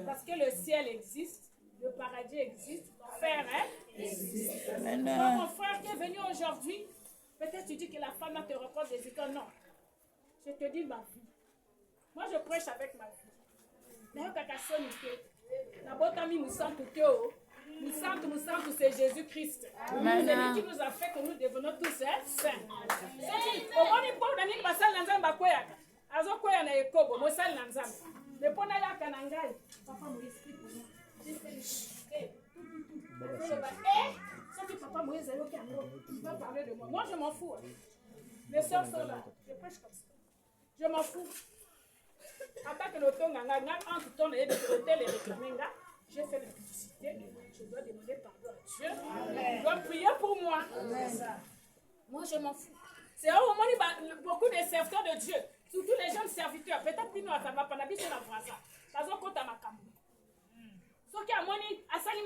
Parce que le ciel existe, le paradis existe, l'enfer existe. Donc mon frère qui est venu aujourd'hui, peut-être tu dis que la femme te reproche des écoles. Non. Je te dis ma vie. Moi je prêche avec ma vie. D'ailleurs, nous c'est Jésus-Christ. C'est lui qui nous a fait que nous devenons tous saints. Au moins, il faut donner ma salle dans un bakoya. Azo koya na ekobo, mo salle dans un. Mais pour na ya kanangai, papa Moïse prie pour moi. J'ai fait ce que papa Moïse a eu il va parler de moi. Moi, je m'en fous. Mes soeurs sont là. Je prêche comme ça. Je m'en fous. En tant que l'automne, entre ton et l'hôtel et réclamer, j'ai fait la publicité. Je dois demander pardon à Dieu. Il doit prier pour moi. Moi, je m'en fous. C'est au moment où beaucoup de serviteurs de Dieu, surtout les jeunes serviteurs, peut-être qu'ils n'ont pas de sur la voie. Parce qu'on compte à ma caméra. Ce qui a moni, Asani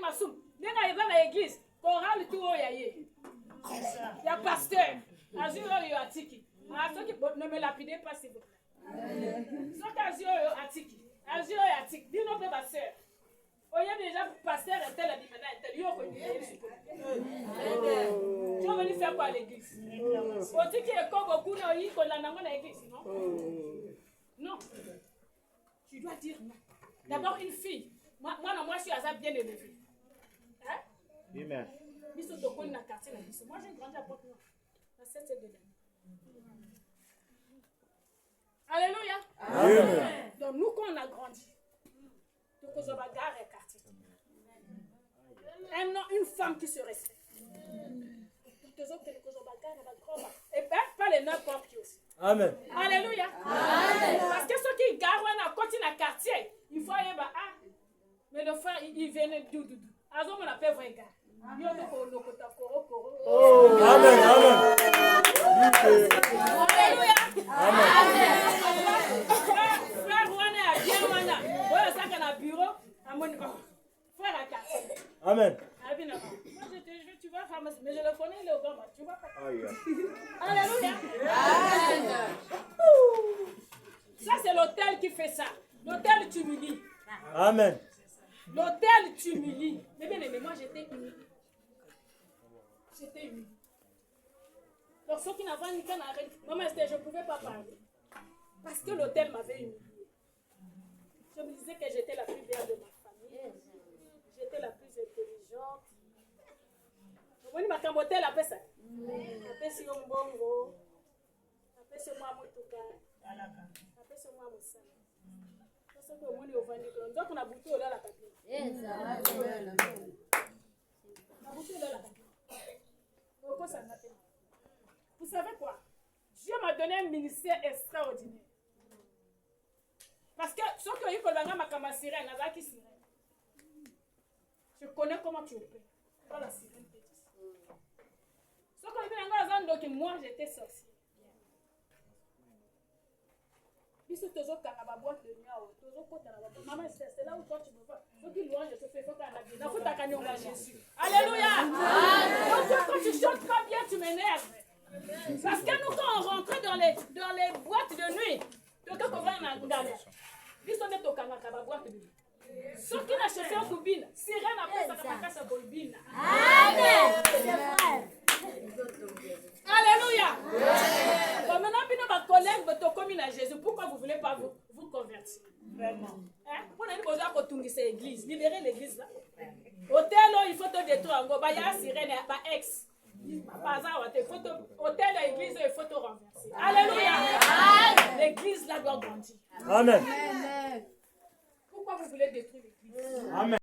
Massoum, bien arrivé à l'église, chorale tout au yaye. Il y a pasteur, Azur Atiki. Ne me lapidez pas, s'il vous plaît. Ce qui a Azur Atiki, dis non, ma soeur. Il y a déjà pasteur et tel, tu vas venir faire quoi à l'église? On dit qu'il y a beaucoup de l'église, non? Non. Tu dois dire non. D'abord, une fille. Moi, je suis assez bien élevée. Hein? Amen. Moi, j'ai grandi à Porte-Noire. À 7 de l'année. Alléluia. Amen. Donc, nous, quand on a grandi, donc, on va garer quartier. Un homme, une femme qui se respecte. Et pas les n'importe qui aussi. Amen. Alléluia. Amen. Parce que ceux qui garent un continent à quartier, il faut aller à mais le frère, il venait d'où. Alors, on appelle vrai gars. Amen. Amen. Alléluia. Amen. Frère, on est à bien, on a. Ça qu'on a bureau, à mon frère à quartier. Amen. Moi, tu vas faire, mais je le connais, il est au Gamba. Tu vois pas. Alléluia. Amen. Ça, c'est l'hôtel qui fait ça. L'hôtel t'humilie. Amen. L'hôtel t'humilie. Mais bien aimé, moi, j'étais humiliée. J'étais humiliée. Donc, ceux qui n'avaient ni qu'un arrêt, maman, je ne pouvais pas parler. Parce que l'hôtel m'avait humiliée. Je me disais que j'étais la plus belle de ma famille. J'étais la plus intelligente. Vous voyez, ma hôtel appelle ça. Appelle si on bongo. Appelle si moi motuka. Appelle si moi moussa. Parce que au moins au venir. Donc on a bouté là la papier. On a bouté là la papier. Pourquoi ça n'a pas? Vous savez quoi? Dieu m'a donné un ministère extraordinaire. Parce que ceux qui ont eu ma sirène, je connais comment tu opères. Pas la sirène te dit. Ceux qui ont eu moi j'étais sorcière. Biso tozo kanga boîte de nuit, tozo kota na boîte. Maman, c'est là où toi tu me vois. Faut qu'il louange se fait, faut qu'on a bien. Na faut ta cagnon à Jésus. Alléluia. Quand tu chantes pas bien, tu m'énerves. Parce que nous quand on rentre dans les boîtes de nuit, tu quand on va en Angleterre. Biso ne to kanga ka boîte de nuit. Ceux qui n'a chauffé au kubine, sirène après ça ka sa bolbine. Amen. Alléluia. Bon, maintenant, nos collègues sont commis à Jésus. Pourquoi vous ne voulez pas vous convertir? Vraiment. Vous n'avez pas besoin de tourner cette église. Libérez l'église là. Hôtel, il faut te détruire. Il y a une sirène, il ex. Hôtel, l'église, il faut te renverser. Alléluia. L'église là doit grandir. Amen. Pourquoi vous voulez détruire l'église? Amen.